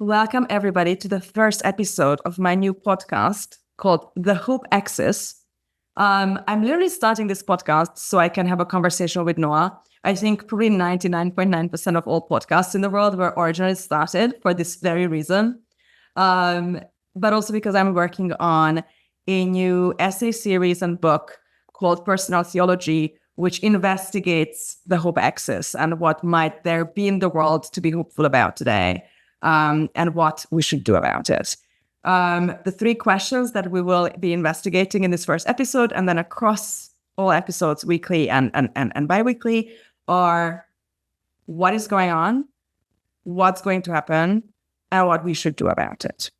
Welcome, everybody, to the first episode of my new podcast called The Hope Axis. I'm literally starting this podcast so I can have a conversation with Noah. I think probably 99.9% of all podcasts in the world were originally started for this very reason. But also because I'm working on a new essay series and book called Personal Theology, which investigates the hope axis and what might there be in the world to be hopeful about today, and what we should do about it. The three questions that we will be investigating in this first episode and then across all episodes, weekly and bi-weekly, are what is going on, what's going to happen, and what we should do about it.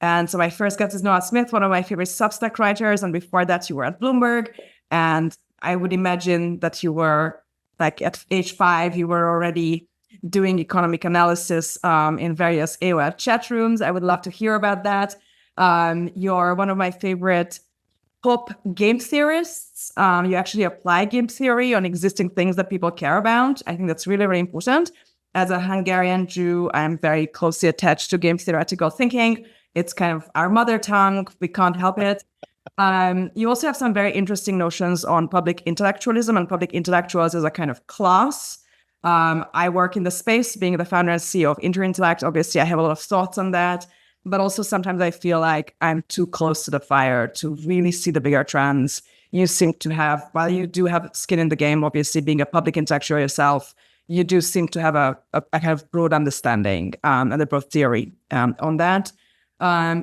And so my first guest is Noah Smith, one of my favorite Substack writers. And before that, you were at Bloomberg. And I would imagine that you were, like, at age 5, you were already doing economic analysis in various AOL chat rooms. I would love to hear about that. You're one of my favorite pop game theorists. You actually apply game theory on existing things that people care about. I think that's really, really important. As a Hungarian Jew, I'm very closely attached to game theoretical thinking. It's kind of our mother tongue. We can't help it. You also have some very interesting notions on public intellectualism and public intellectuals as a kind of class. I work in the space, being the founder and CEO of Interintellect. Obviously, I have a lot of thoughts on that. But also sometimes I feel like I'm too close to the fire to really see the bigger trends. You seem to have, while you do have skin in the game, obviously being a public intellectual yourself, you do seem to have a kind of broad understanding and a broad theory on that.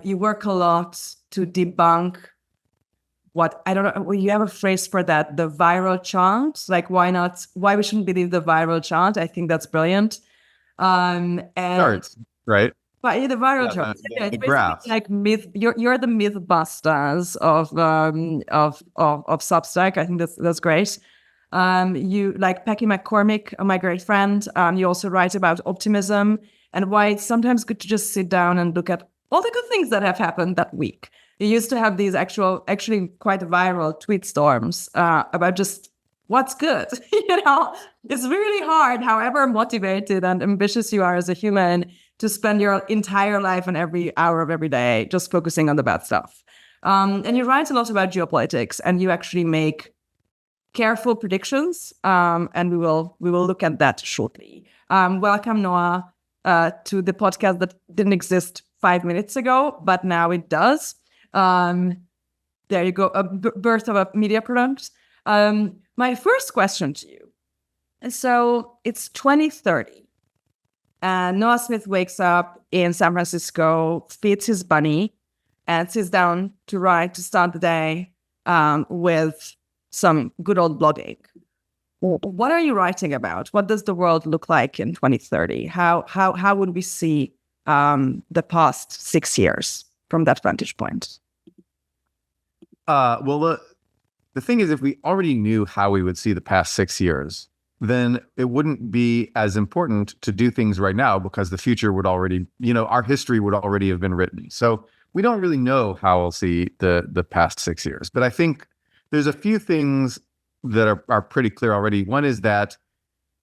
You work a lot to debunk what, I don't know, you have a phrase for that, the viral chant, like why we shouldn't believe the viral chant. I think that's brilliant. And Charts, right? But yeah, the viral chant. Yeah, the graph. Like myth. You're the myth busters of Substack. I think that's great. You like Becky McCormick, my great friend. You also write about optimism and why it's sometimes good to just sit down and look at all the good things that have happened that week. You used to have these actually quite viral tweet storms about just what's good. It's really hard, however motivated and ambitious you are as a human, to spend your entire life and every hour of every day just focusing on the bad stuff. And you write a lot about geopolitics, and you actually make careful predictions. And we will look at that shortly. Welcome, Noah, to the podcast that didn't exist 5 minutes ago, but now it does. There you go, a birth of a media product. My first question to you, and so it's 2030, and Noah Smith wakes up in San Francisco, feeds his bunny, and sits down to start the day with some good old blogging. What are you writing about? What does the world look like in 2030? How would we see the past 6 years from that vantage point? Well, the thing is, if we already knew how we would see the past 6 years, then it wouldn't be as important to do things right now, because the future would already, our history would already have been written. So we don't really know how we'll see the past 6 years. But I think there's a few things that are pretty clear already. One is that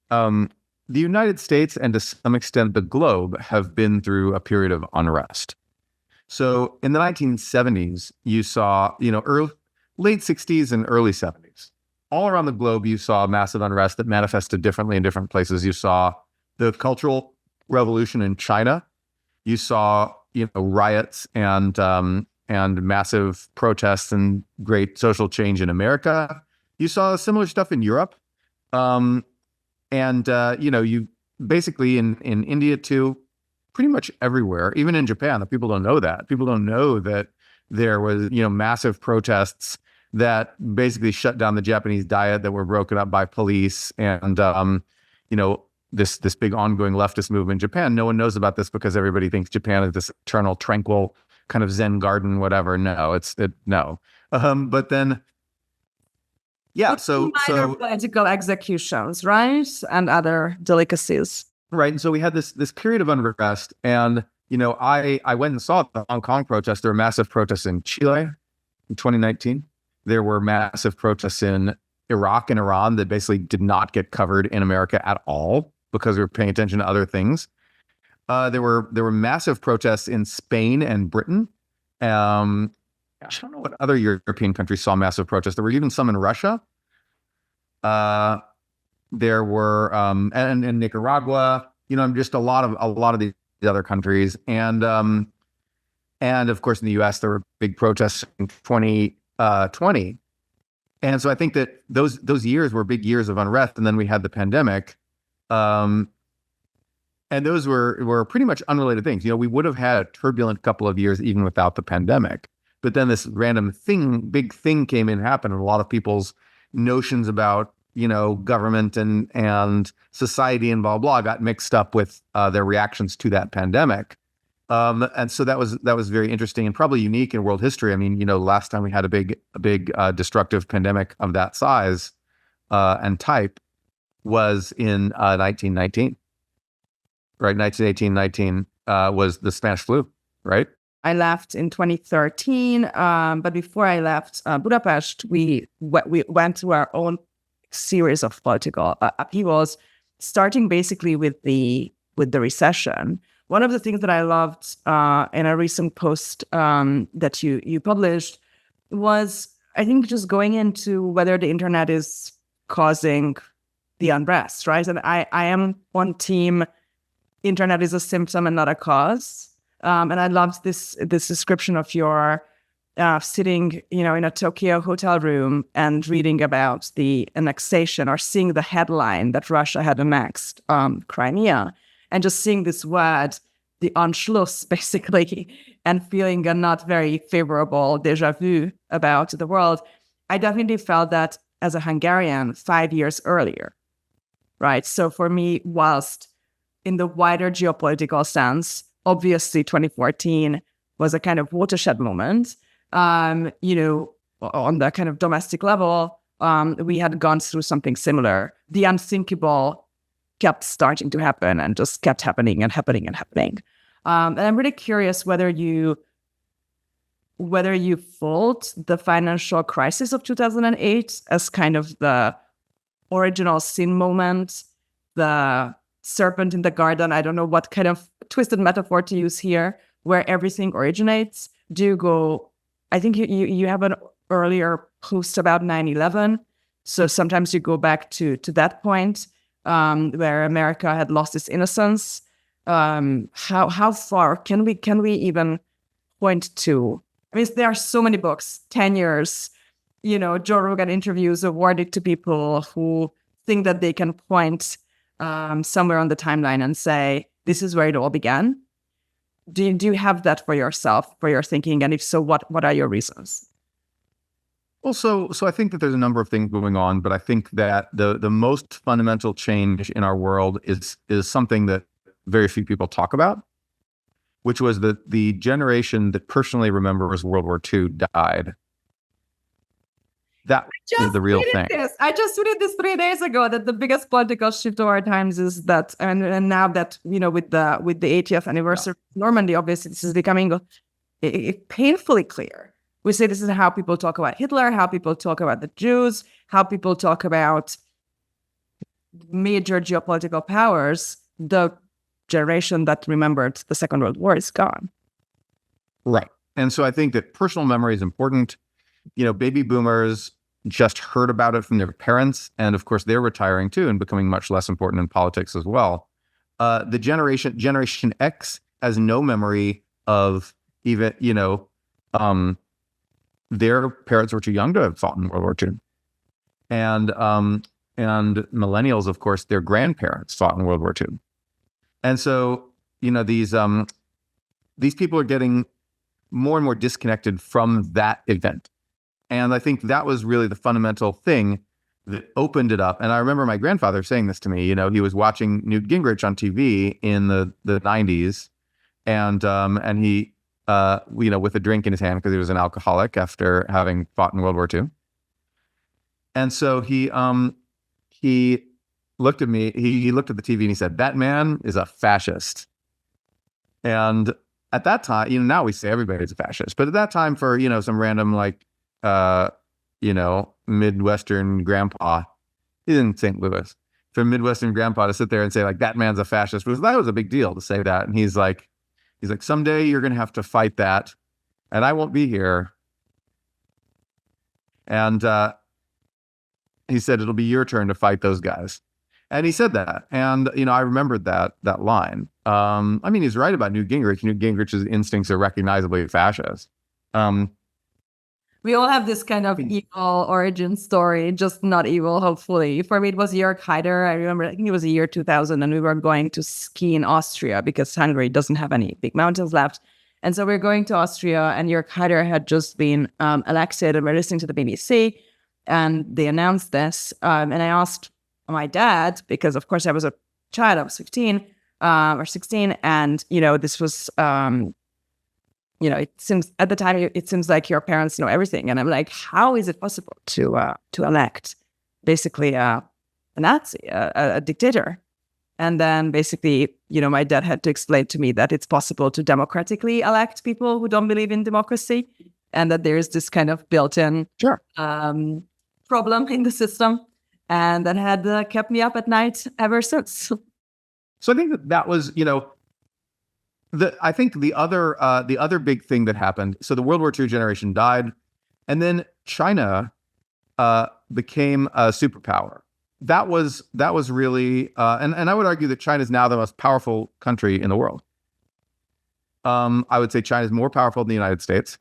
the United States, and to some extent the globe, have been through a period of unrest. So in the 1970s, you saw, late 60s and early 70s, all around the globe, you saw massive unrest that manifested differently in different places. You saw the Cultural Revolution in China. You saw, riots and massive protests and great social change in America. You saw similar stuff in Europe. You basically in India too, pretty much everywhere, even in Japan. People don't know that. People don't know that there was, massive protests that basically shut down the Japanese diet, that were broken up by police, and this big ongoing leftist movement in Japan. No one knows about this because everybody thinks Japan is this eternal, tranquil kind of Zen garden, whatever. No, no. But then, yeah. So political executions, right, and other delicacies. Right. And so we had this period of unrest, and, I went and saw the Hong Kong protests. There were massive protests in Chile in 2019. There were massive protests in Iraq and Iran that basically did not get covered in America at all because we were paying attention to other things. There were massive protests in Spain and Britain. Gosh, I don't know what other European countries saw massive protests. There were even some in Russia. There were and in Nicaragua. Just a lot of these other countries, and of course in the U.S. there were big protests in 2020. And so I think that those years were big years of unrest, and then we had the pandemic. And those were pretty much unrelated things. We would have had a turbulent couple of years even without the pandemic. But then this random big thing came in and happened, and a lot of people's notions about, government and society and blah, blah, got mixed up with their reactions to that pandemic. And so that was very interesting and probably unique in world history. I mean, last time we had a big destructive pandemic of that size and type was in 1919. Right, 1918-19 was the Spanish flu, right? I left in 2013, but before I left Budapest, we went through our own series of political upheavals, starting basically with the recession. One of the things that I loved in a recent post that you published was, I think, just going into whether the internet is causing the unrest, right? And I am on team. Internet is a symptom and not a cause. And I loved this description of your sitting, in a Tokyo hotel room and reading about the annexation, or seeing the headline that Russia had annexed Crimea, and just seeing this word, the Anschluss, basically, and feeling a not very favorable déjà vu about the world. I definitely felt that as a Hungarian 5 years earlier, right? So for me, whilst in the wider geopolitical sense, obviously 2014 was a kind of watershed moment. On the kind of domestic level, we had gone through something similar. The unthinkable kept starting to happen and just kept happening and happening and happening. And I'm really curious whether you fault the financial crisis of 2008 as kind of the original sin moment, the serpent in the garden. I don't know what kind of twisted metaphor to use here, where everything originates. Do you go, I think you have an earlier post about 9/11. So sometimes you go back to that point where America had lost its innocence. How far can we even point to? I mean, there are so many books, 10 years, Joe Rogan interviews awarded to people who think that they can point somewhere on the timeline and say, this is where it all began. Do you have that for yourself, for your thinking? And if so, what are your reasons? Well, so I think that there's a number of things going on, but I think that the most fundamental change in our world is something that very few people talk about, which was the generation that personally remembers World War II died. That is the real thing. I just read this 3 days ago, that the biggest political shift of our times is that, and now that, with the 80th anniversary of Normandy, obviously this is becoming painfully clear. We say this is how people talk about Hitler, how people talk about the Jews, how people talk about major geopolitical powers. The generation that remembered the Second World War is gone. Right. And so I think that personal memory is important. Baby boomers just heard about it from their parents. And of course, they're retiring too and becoming much less important in politics as well. The Generation X has no memory of even, their parents were too young to have fought in World War II. And millennials, of course, their grandparents fought in World War II. And so, these people are getting more and more disconnected from that event. And I think that was really the fundamental thing that opened it up. And I remember my grandfather saying this to me. He was watching Newt Gingrich on TV in the 90s, and he, with a drink in his hand because he was an alcoholic after having fought in World War II. And so he looked at me. He looked at the TV and he said, "That man is a fascist." And at that time, now we say everybody's a fascist, but at that time, for some random Midwestern grandpa, he's in St. Louis. for Midwestern grandpa to sit there and say like, that man's a fascist, because that was a big deal to say that. And he's like, someday you're going to have to fight that, and I won't be here. And he said, it'll be your turn to fight those guys. And he said that. And, I remembered that line. I mean, he's right about Newt Gingrich. Newt Gingrich's instincts are recognizably fascist. We all have this kind of evil origin story, just not evil, hopefully. For me, it was Jörg Haider. I remember, I think it was the year 2000, and we were going to ski in Austria because Hungary doesn't have any big mountains left. And so we were going to Austria, and Jörg Haider had just been elected, and we're listening to the BBC, and they announced this. And I asked my dad, because of course I was a child, I was 15 or 16, and, this was... it seems at the time, it seems like your parents know everything. And I'm like, how is it possible to elect basically a Nazi, a dictator? And then basically, my dad had to explain to me that it's possible to democratically elect people who don't believe in democracy, and that there's this kind of built-in problem in the system. And that had kept me up at night ever since. So I think that was, I think the other big thing that happened, so the World War II generation died, and then China became a superpower. That was really, and I would argue that China is now the most powerful country in the world. I would say China is more powerful than the United States.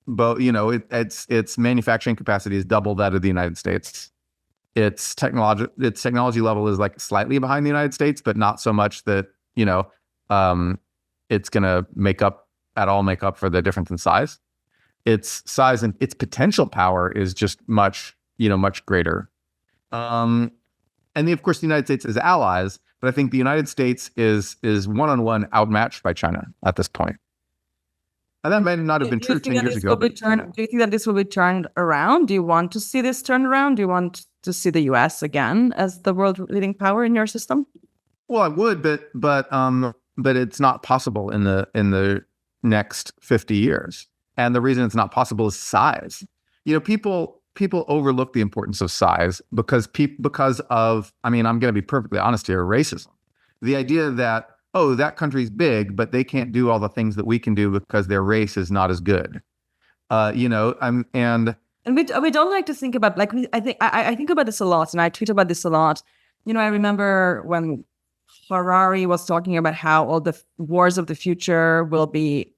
But its manufacturing capacity is double that of the United States. Its technology level is like slightly behind the United States, but not so much that, it's going to make up for the difference in size. Its size and its potential power is just much greater. And then, of course, the United States is allies, but I think the United States is one-on-one outmatched by China at this point. And that may not have been true 10 years ago. Do you think that this will be turned around? Do you want to see this turned around? Do you want to see the U.S. again as the world leading power in your system? Well, I would, but it's not possible in the next 50 years. And the reason it's not possible is size. People overlook the importance of size because of, I mean, I'm going to be perfectly honest here, racism. The idea that, oh, that country's big, but they can't do all the things that we can do because their race is not as good. And we don't like to think about, like, I think about this a lot, and I tweet about this a lot. I remember when Harari was talking about how all the wars of the future will be,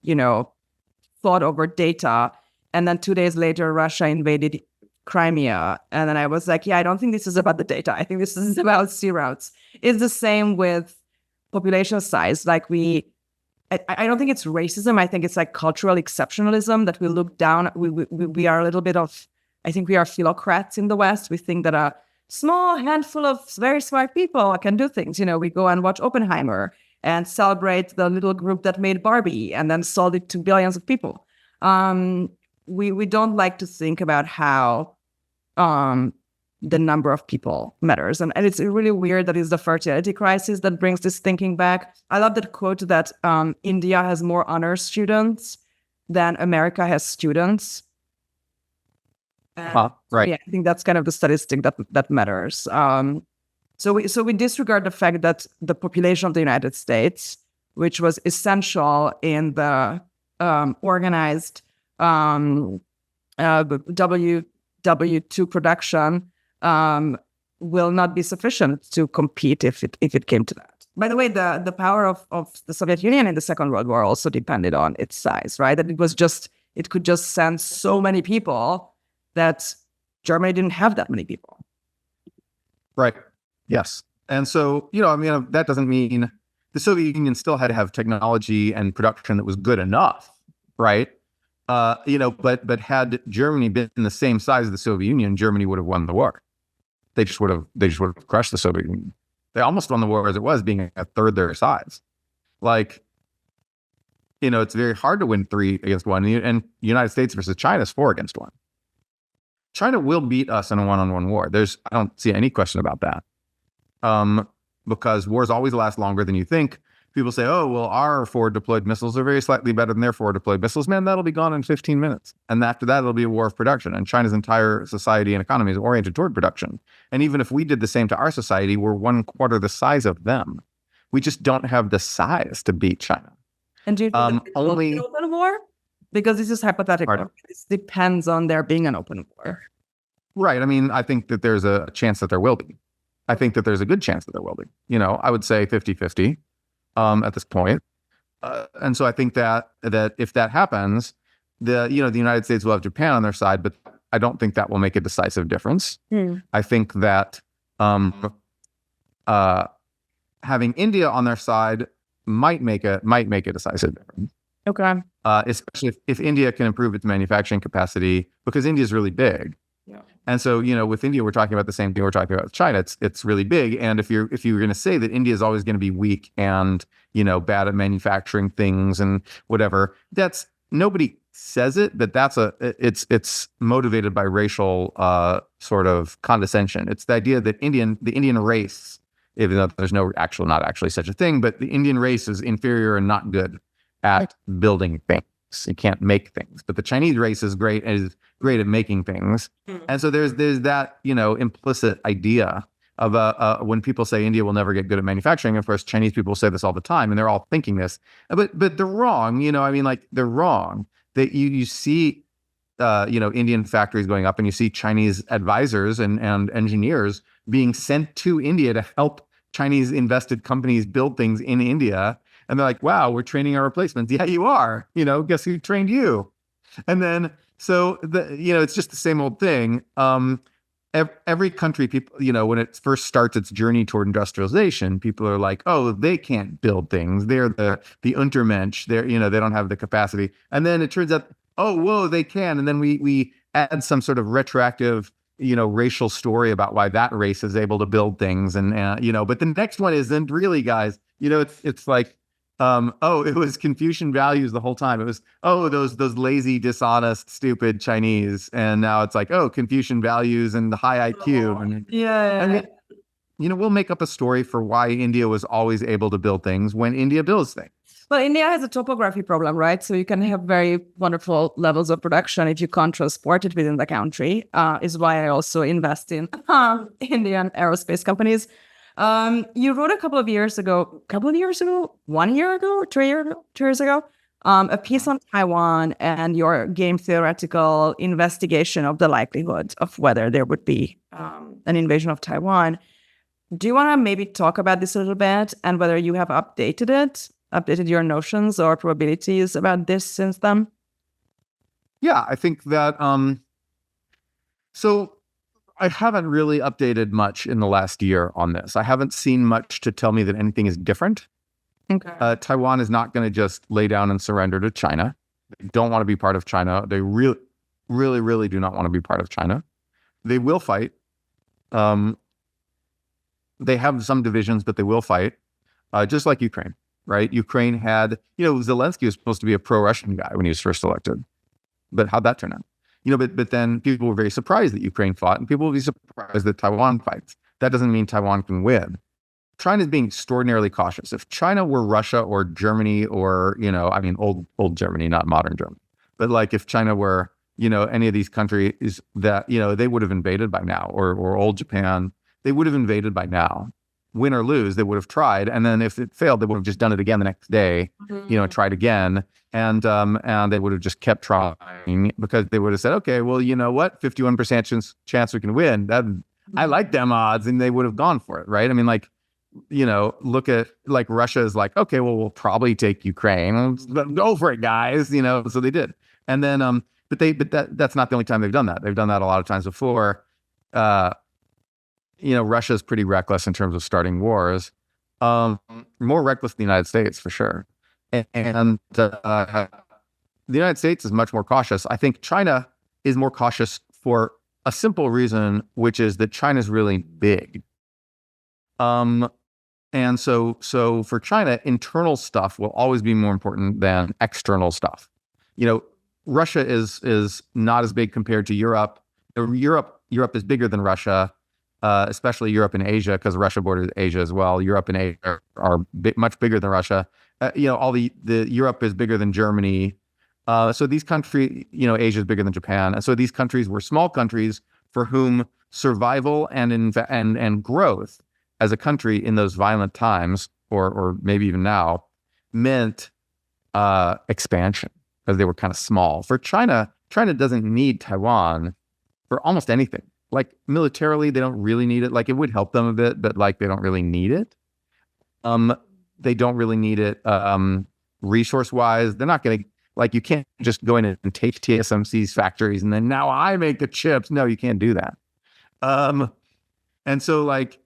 fought over data. And then 2 days later, Russia invaded Crimea. And then I was like, yeah, I don't think this is about the data. I think this is about sea routes. It's the same with population size. Like I don't think it's racism. I think it's like cultural exceptionalism that we look down. We are a little bit of, I think we are philocrats in the West. We think that a small handful of very smart people can do things. We go and watch Oppenheimer and celebrate the little group that made Barbie and then sold it to billions of people. We don't like to think about how the number of people matters. And it's really weird that it's the fertility crisis that brings this thinking back. I love that quote that India has more honors students than America has students. Right. Yeah, I think that's kind of the statistic that matters. So we disregard the fact that the population of the United States, which was essential in the organized W2 production, will not be sufficient to compete if it came to that. By the way, the power of the Soviet Union in the Second World War also depended on its size, right? That it could just send so many people that Germany didn't have that many people. Right. Yes. And so, that doesn't mean the Soviet Union still had to have technology and production that was good enough, right? But had Germany been the same size as the Soviet Union, Germany would have won the war. They just would have crushed the Soviet Union. They almost won the war as it was, being a third their size. Like, it's very hard to win 3 against 1. And United States versus China is 4 against 1. China will beat us in a one-on-one war. I don't see any question about that. Because wars always last longer than you think. people say, oh, well, our forward deployed missiles are very slightly better than their forward deployed missiles. Man, that'll be gone in 15 minutes. And after that, it'll be a war of production. And China's entire society and economy is oriented toward production. And even if we did the same to our society, we're 1/4 the size of them. We just don't have the size to beat China. And do you think that only an open war? Because this is hypothetical. Pardon? This depends on there being an open war. Right. I mean, I think that there's a chance that there will be. I think that there's a good chance that there will be. I would say 50-50 at this point. And so I think that if that happens, the United States will have Japan on their side, but I don't think that will make a decisive difference. I think that having India on their side might make a decisive difference. Okay. Especially if India can improve its manufacturing capacity, because India is really big. Yeah. And so, with India, we're talking about the same thing we're talking about with China. It's really big. And if you're going to say that India is always going to be weak and, bad at manufacturing things and whatever, nobody says it, but it's motivated by racial sort of condescension. It's the idea that the Indian race, even though there's not actually such a thing, but the Indian race is inferior and not good at building things. You can't make things, but the Chinese race is great at making things. And so there's that, implicit idea of when people say India will never get good at manufacturing. Of course, Chinese people say this all the time, and they're all thinking this, but they're wrong. They're wrong. That you see, Indian factories going up, and you see Chinese advisors and engineers being sent to India to help Chinese invested companies build things in India. And they're like, wow, we're training our replacements. Yeah, you are. Guess who trained you? And then, so it's just the same old thing. Every country, people, when it first starts its journey toward industrialization, people are like, oh, they can't build things. They're the Untermensch. They don't have the capacity. And then it turns out, oh, whoa, they can. And then we add some sort of retroactive, racial story about why that race is able to build things. And, but the next one isn't really, guys. It's like, it was Confucian values the whole time. It was, those lazy, dishonest, stupid Chinese. And now it's like, Confucian values and the high IQ. And we'll make up a story for why India was always able to build things when India builds things. Well, India has a topography problem, right? So you can have very wonderful levels of production if you can't transport it within the country, is why I also invest in Indian aerospace companies. You wrote a couple of years ago, 1 year ago, 2 years ago, a piece on Taiwan and your game theoretical investigation of the likelihood of whether there would be an invasion of Taiwan. Do you want to maybe talk about this a little bit and whether you have updated your notions or probabilities about this since then? Yeah, I think that, so I haven't really updated much in the last year on this. I haven't seen much to tell me that anything is different. Okay. Taiwan is not going to just lay down and surrender to China. They don't want to be part of China. They really, really, really do not want to be part of China. They will fight. They have some divisions, but they will fight, just like Ukraine, right? Ukraine had, Zelensky was supposed to be a pro-Russian guy when he was first elected. But how'd that turn out? But then people were very surprised that Ukraine fought, and people will be surprised that Taiwan fights. That doesn't mean Taiwan can win. China is being extraordinarily cautious. If China were Russia or Germany or, old Germany, not modern Germany, but like if China were, any of these countries that, they would have invaded by now, or old Japan, they would have invaded by now. Win or lose, they would have tried. And then if it failed, they would have just done it again the next day, tried again. And they would have just kept trying because they would have said, okay, well, you know what? 51% chance we can win. I like them odds. And they would have gone for it, right? I mean, look at like Russia is like, okay, well, we'll probably take Ukraine. Go for it, guys. So they did. And then, that's not the only time they've done that. They've done that a lot of times before. Russia is pretty reckless in terms of starting wars. More reckless than the United States, for sure. And the United States is much more cautious. I think China is more cautious for a simple reason, which is that China's really big. And so for China, internal stuff will always be more important than external stuff. Russia is not as big compared to Europe. Europe is bigger than Russia. especially Europe and Asia, because Russia borders Asia as well. Europe and Asia are much bigger than Russia. All the Europe is bigger than Germany. So these countries, Asia is bigger than Japan. And so these countries were small countries for whom survival and growth as a country in those violent times, or maybe even now, meant expansion, because they were kind of small. For China doesn't need Taiwan for almost anything. Like militarily, they don't really need it. Like it would help them a bit, but like they don't really need it. They don't really need it resource-wise. They're not going to, like, you can't just go in and take TSMC's factories and then now I make the chips. No, you can't do that. And so like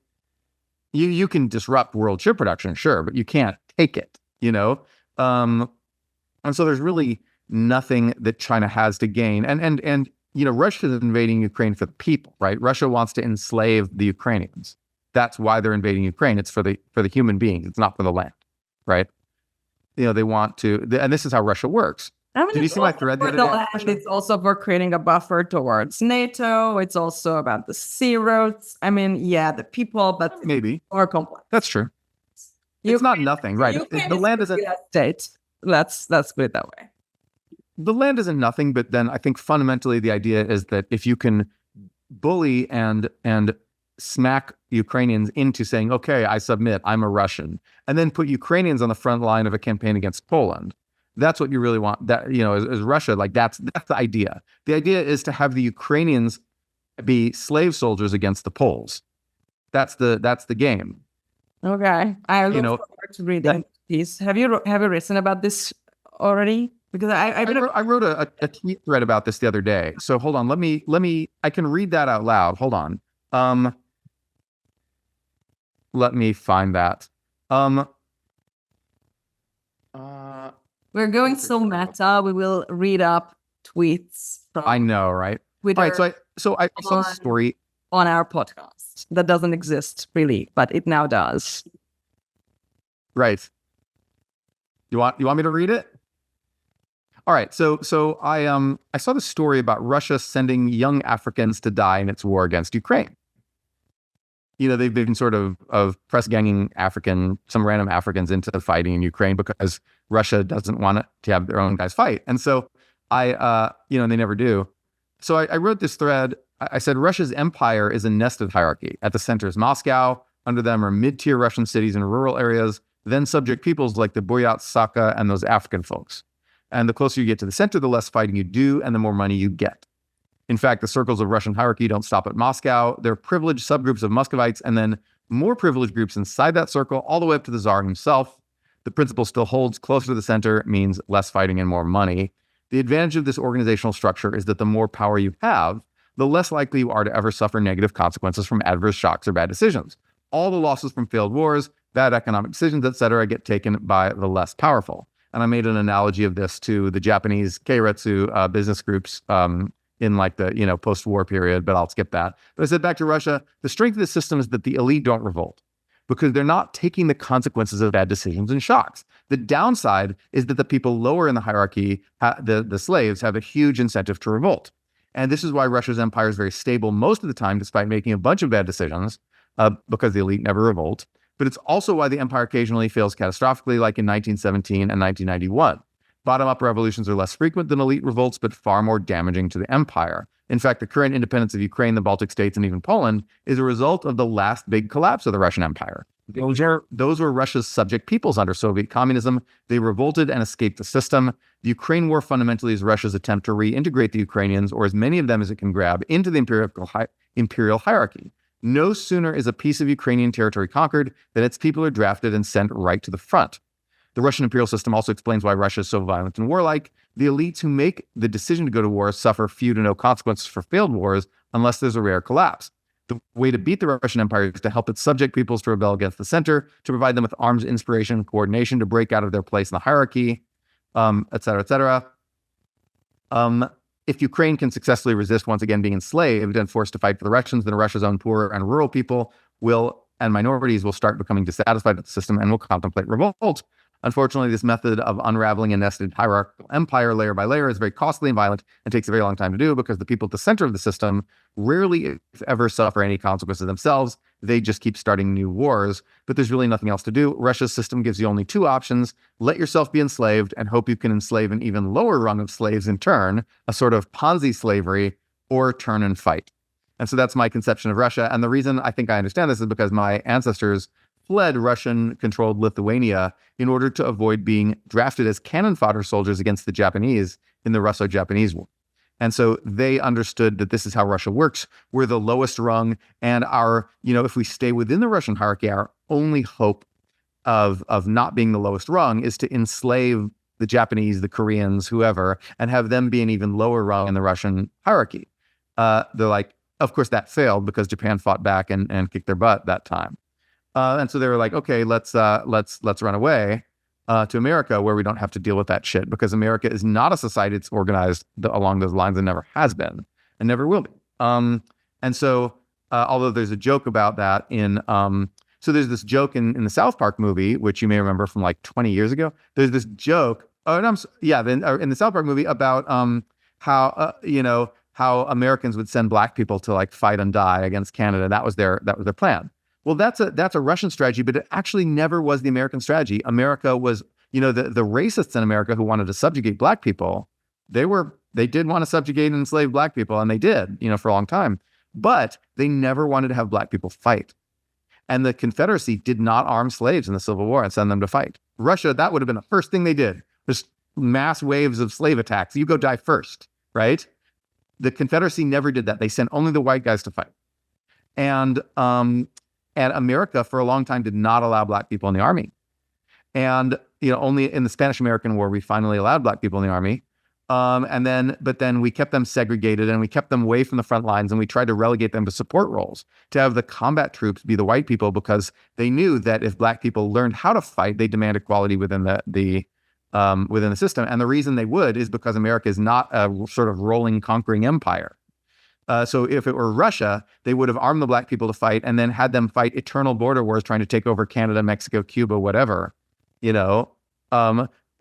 you can disrupt world chip production, sure, but you can't take it, And so there's really nothing that China has to gain. And Russia is invading Ukraine for the people, right? Russia wants to enslave the Ukrainians. That's why they're invading Ukraine. It's for the human beings. It's not for the land, right? They want to, and this is how Russia works. Did you see my thread the other day? It's also for creating a buffer towards NATO. It's also about the sea routes. The people, but maybe more complex. That's true. It's not nothing, right? The land isn't state. Let's put it that way. The land isn't nothing, but then I think fundamentally the idea is that if you can bully and smack Ukrainians into saying, okay, I submit, I'm a Russian, and then put Ukrainians on the front line of a campaign against Poland, that's what you really want. That, as Russia, like that's the idea. The idea is to have the Ukrainians be slave soldiers against the Poles. That's the game. Okay, I look forward to reading these. Have you written about this already? Because I wrote a tweet thread about this the other day. So hold on, let me I can read that out loud. Hold on. Let me find that. We're going so meta. We will read up tweets from I know, right? Twitter. All right, so I saw a story on our podcast that doesn't exist really, but it now does. Right. You want me to read it? All right, so I saw the story about Russia sending young Africans to die in its war against Ukraine. They've been sort of press ganging some random Africans into fighting in Ukraine because Russia doesn't want to have their own guys fight. And so and they never do. So I wrote this thread. I said, Russia's empire is a nested hierarchy. At the center is Moscow. Under them are mid-tier Russian cities and rural areas, then subject peoples like the Buryats, Saka, and those African folks. And the closer you get to the center, the less fighting you do and the more money you get. In fact, the circles of Russian hierarchy don't stop at Moscow. They're privileged subgroups of Muscovites and then more privileged groups inside that circle, all the way up to the Tsar himself. The principle still holds. Closer to the center means less fighting and more money. The advantage of this organizational structure is that the more power you have, the less likely you are to ever suffer negative consequences from adverse shocks or bad decisions. All the losses from failed wars, bad economic decisions, etc., get taken by the less powerful. And I made an analogy of this to the Japanese keiretsu business groups in like the post-war period, but I'll skip that. But I said back to Russia, the strength of the system is that the elite don't revolt because they're not taking the consequences of bad decisions and shocks. The downside is that the people lower in the hierarchy, the slaves, have a huge incentive to revolt. And this is why Russia's empire is very stable most of the time, despite making a bunch of bad decisions, because the elite never revolt. But it's also why the empire occasionally fails catastrophically, like in 1917 and 1991. Bottom-up revolutions are less frequent than elite revolts, but far more damaging to the empire. In fact, the current independence of Ukraine, the Baltic states, and even Poland is a result of the last big collapse of the Russian Empire. Those were Russia's subject peoples under Soviet communism. They revolted and escaped the system. The Ukraine war fundamentally is Russia's attempt to reintegrate the Ukrainians, or as many of them as it can grab, into the imperial hierarchy. No sooner is a piece of Ukrainian territory conquered than its people are drafted and sent right to the front. The Russian imperial system also explains why Russia is so violent and warlike. The elites who make the decision to go to war suffer few to no consequences for failed wars unless there's a rare collapse. The way to beat the Russian Empire is to help its subject peoples to rebel against the center, to provide them with arms, inspiration, coordination, to break out of their place in the hierarchy, et cetera, et cetera. If Ukraine can successfully resist once again being enslaved and forced to fight for the Russians, then Russia's own poor and rural people and minorities will start becoming dissatisfied with the system and will contemplate revolt. Unfortunately, this method of unraveling a nested hierarchical empire layer by layer is very costly and violent and takes a very long time to do because the people at the center of the system rarely, if ever, suffer any consequences themselves. They just keep starting new wars, but there's really nothing else to do. Russia's system gives you only two options: let yourself be enslaved and hope you can enslave an even lower rung of slaves in turn, a sort of Ponzi slavery, or turn and fight. And so that's my conception of Russia. And the reason I think I understand this is because my ancestors fled Russian-controlled Lithuania in order to avoid being drafted as cannon fodder soldiers against the Japanese in the Russo-Japanese War. And so they understood that this is how Russia works. We're the lowest rung, and if we stay within the Russian hierarchy, our only hope of not being the lowest rung is to enslave the Japanese, the Koreans, whoever, and have them be an even lower rung in the Russian hierarchy. They're like, of course, that failed because Japan fought back and kicked their butt that time. And so they were like, okay, let's run away to America where we don't have to deal with that shit, because America is not a society that's organized along those lines and never has been and never will be. And so although there's a joke about that so there's this joke in the South Park movie, which you may remember from like 20 years ago. There's this joke, in the South Park movie about how Americans would send black people to like fight and die against Canada. That was their plan. Well, that's a Russian strategy, but it actually never was the American strategy. America was, the racists in America who wanted to subjugate black people, they did want to subjugate and enslave black people, and they did, for a long time. But they never wanted to have black people fight. And the Confederacy did not arm slaves in the Civil War and send them to fight. Russia, that would have been the first thing they did. Just mass waves of slave attacks. You go die first, right? The Confederacy never did that. They sent only the white guys to fight. And America, for a long time, did not allow black people in the army. And, only in the Spanish-American War, we finally allowed black people in the army. But then we kept them segregated and we kept them away from the front lines, and we tried to relegate them to support roles, to have the combat troops be the white people, because they knew that if black people learned how to fight, they demand equality within the system. And the reason they would is because America is not a sort of rolling, conquering empire. So if it were Russia, they would have armed the black people to fight and then had them fight eternal border wars trying to take over Canada, Mexico, Cuba, whatever, at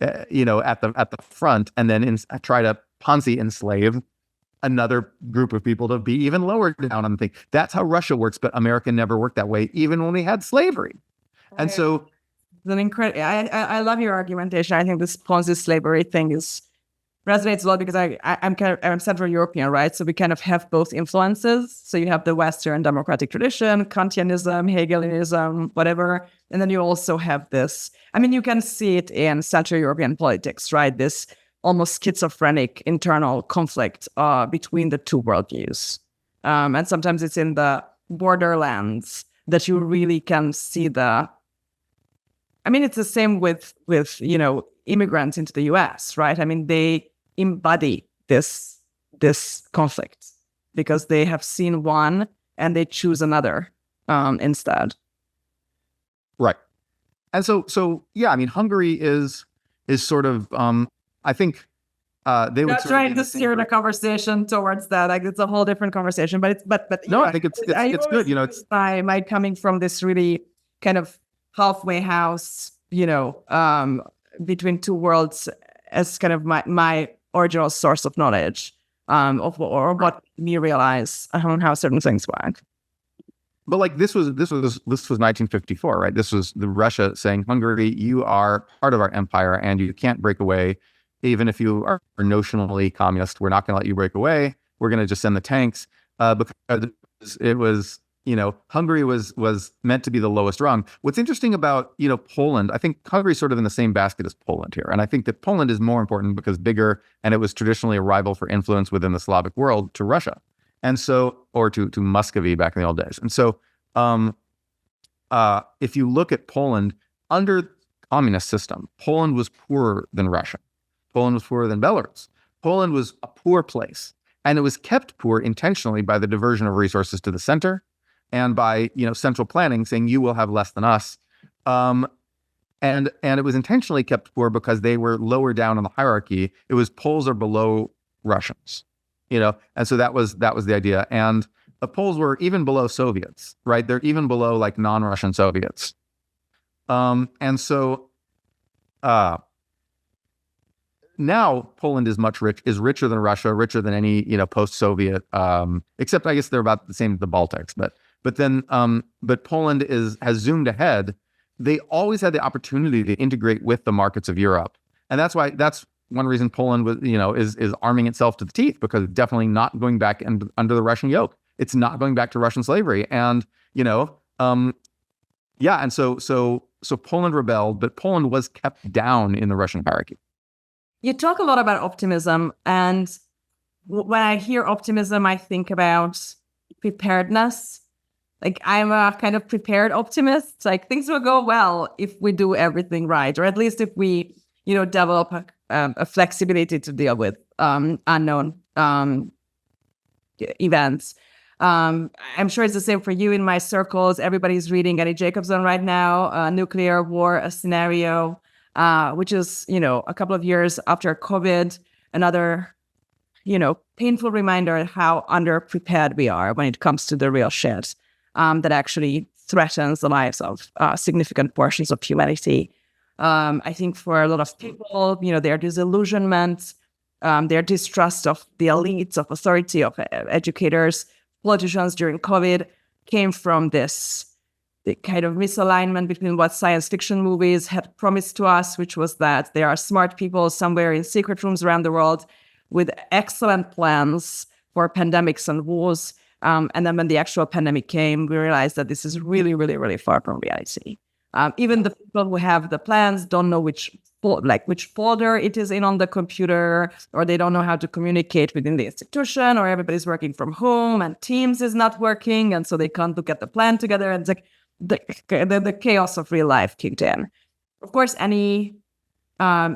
the front, and then try to Ponzi enslave another group of people to be even lower down on the thing. That's how Russia works, but America never worked that way, even when we had slavery. Right. And so, I love your argumentation. I think this Ponzi slavery thing resonates a lot because I'm Central European, right? So we kind of have both influences. So you have the Western democratic tradition, Kantianism, Hegelianism, whatever. And then you also have this, you can see it in Central European politics, right? This almost schizophrenic internal conflict between the two worldviews. And sometimes it's in the borderlands that you really can see it's the same with immigrants into the US, right? They embody this conflict because they have seen one and they choose another instead. Right. And so Hungary is sort of, I think they would trying to steer the conversation towards that. Like it's a whole different conversation, but I think it's good. It's my coming from this really kind of halfway house, between two worlds as kind of my original source of knowledge or what me realize on how certain things work. But like this was 1954, right? This was the Russia saying, Hungary, you are part of our empire and you can't break away. Even if you are notionally communist, we're not going to let you break away. We're going to just send the tanks because it was, Hungary was meant to be the lowest rung. What's interesting about, Poland, I think Hungary is sort of in the same basket as Poland here. And I think that Poland is more important because bigger, and it was traditionally a rival for influence within the Slavic world to Russia. And so, or to Muscovy back in the old days. And so, if you look at Poland, under the communist system, Poland was poorer than Russia. Poland was poorer than Belarus. Poland was a poor place. And it was kept poor intentionally by the diversion of resources to the center and by, central planning saying you will have less than us. And it was intentionally kept poor because they were lower down in the hierarchy. It was Poles are below Russians, and so that was the idea. And the Poles were even below Soviets, right? They're even below like non-Russian Soviets. And so Now Poland is richer than Russia, richer than any, post-Soviet, except I guess they're about the same as the Baltics. But Poland has zoomed ahead. They always had the opportunity to integrate with the markets of Europe, and that's one reason Poland was, is arming itself to the teeth, because it's definitely not going back under the Russian yoke. It's not going back to Russian slavery, and and so Poland rebelled, but Poland was kept down in the Russian hierarchy. You talk a lot about optimism, and when I hear optimism, I think about preparedness. Like, I'm a kind of prepared optimist. Like, things will go well if we do everything right, or at least if we, develop a flexibility to deal with unknown events. I'm sure it's the same for you. In my circles, everybody's reading Eddie Jacobsen right now, Nuclear War, a Scenario, which is, a couple of years after COVID, another, painful reminder how underprepared we are when it comes to the real shit that actually threatens the lives of significant portions of humanity. I think for a lot of people, their disillusionment, their distrust of the elites, of authority, of educators, politicians during COVID came from the kind of misalignment between what science fiction movies had promised to us, which was that there are smart people somewhere in secret rooms around the world with excellent plans for pandemics and wars. And then when the actual pandemic came, we realized that this is really, really, really far from reality. Even the people who have the plans don't know which folder it is in on the computer, or they don't know how to communicate within the institution, or everybody's working from home and Teams is not working, and so they can't look at the plan together. And it's like the chaos of real life kicked in. Of course, Annie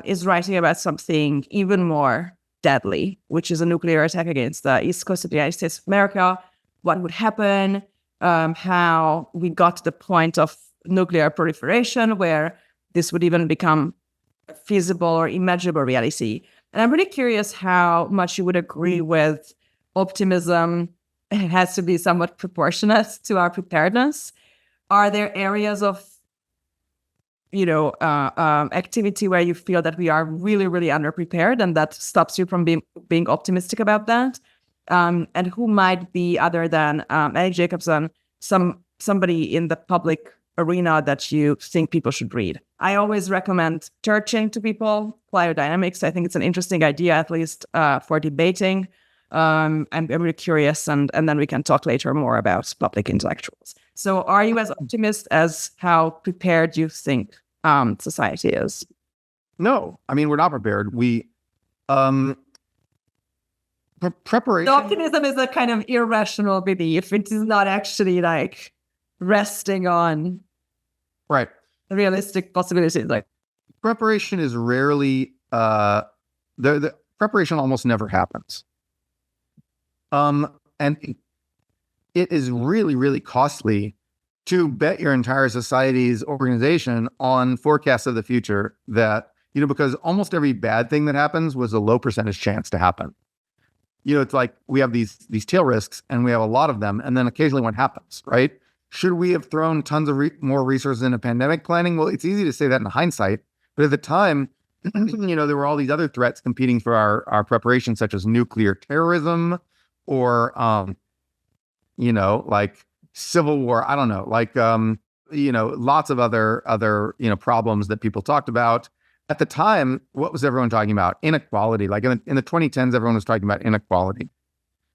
is writing about something even more deadly, which is a nuclear attack against the east coast of the United States of America. What would happen? How we got to the point of nuclear proliferation where this would even become a feasible or imaginable reality. And I'm really curious how much you would agree with optimism. It has to be somewhat proportionate to our preparedness. Are there areas of, activity where you feel that we are really, really underprepared, and that stops you from being optimistic about that? And who might be, other than Eddie Jacobsen, somebody in the public arena that you think people should read? I always recommend Turchin to people, Dynamics. I think it's an interesting idea, at least for debating. I'm really curious, and then we can talk later more about public intellectuals. So are you as optimist as how prepared you think society is? No, I mean, we're not prepared. Preparation. The optimism is a kind of irrational belief. It is not actually like resting on realistic possibilities. Like, preparation is rarely the preparation almost never happens. And it is really, really costly to bet your entire society's organization on forecasts of the future that, because almost every bad thing that happens was a low percentage chance to happen. It's like we have these tail risks, and we have a lot of them, and then occasionally one happens, right? Should we have thrown tons of more resources into pandemic planning? Well, it's easy to say that in hindsight, but at the time, there were all these other threats competing for our preparation, such as nuclear terrorism, or like civil war. I don't know, like lots of other problems that people talked about. At the time, what was everyone talking about? Inequality. Like in the 2010s, everyone was talking about inequality.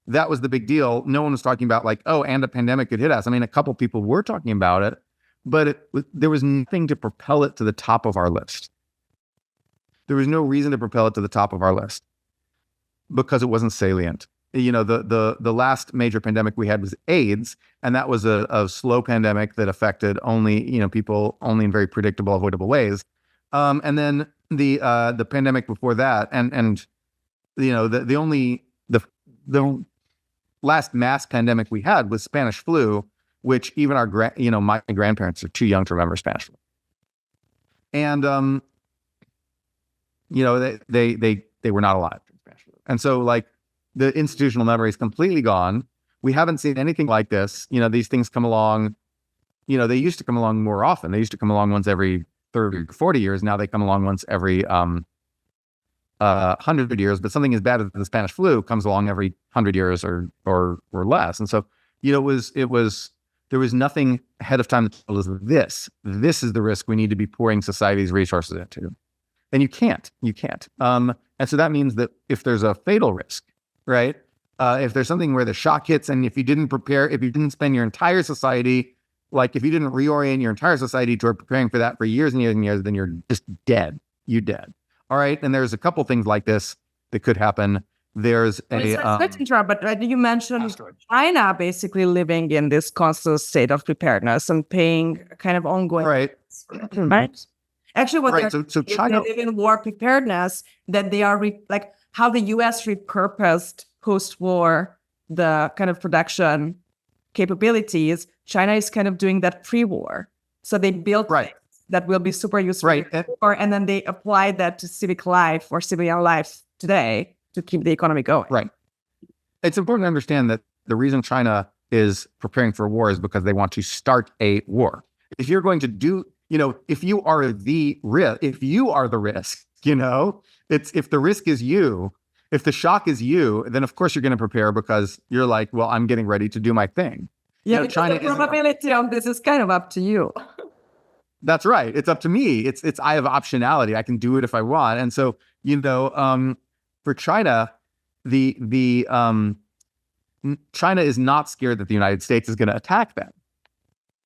That was the big deal. No one was talking about like, oh, and a pandemic could hit us. I mean, a couple people were talking about it, but there was nothing to propel it to the top of our list. There was no reason to propel it to the top of our list because it wasn't salient. The last major pandemic we had was AIDS, and that was a slow pandemic that affected only, people only in very predictable, avoidable ways. And then the pandemic before that, and the last mass pandemic we had was Spanish flu, which even my grandparents are too young to remember Spanish flu. And they were not alive during Spanish flu. And so like the institutional memory is completely gone. We haven't seen anything like this. These things come along, they used to come along more often. They used to come along once every 30 or 40 years. Now they come along once every 100 years, but something as bad as the Spanish flu comes along every 100 years or less. And so, there was nothing ahead of time that told us this is the risk we need to be pouring society's resources into. And you can't. And so that means that if there's a fatal risk, right? If there's something where the shock hits, and if you didn't prepare, if you didn't spend your entire society, like if you didn't reorient your entire society toward preparing for that for years and years and years, then you're just dead. You're dead. All right. And there's a couple things like this that could happen. There's but you mentioned China basically living in this constant state of preparedness and paying kind of ongoing. Right. Actually, what right. So China they live in war preparedness, that they are like how the U.S. repurposed post-war the kind of production capabilities. China is kind of doing that pre-war. So they built things that will be super useful. Right. And then they apply that to civic life or civilian life today to keep the economy going. Right. It's important to understand that the reason China is preparing for war is because they want to start a war. If you're going to do, if you are the risk, if the risk is you, if the shock is you, then of course you're going to prepare because you're like, well, I'm getting ready to do my thing. Yeah, China, the probability of this is kind of up to you. That's right. It's up to me. It's I have optionality. I can do it if I want. And so, for China, China is not scared that the United States is going to attack them,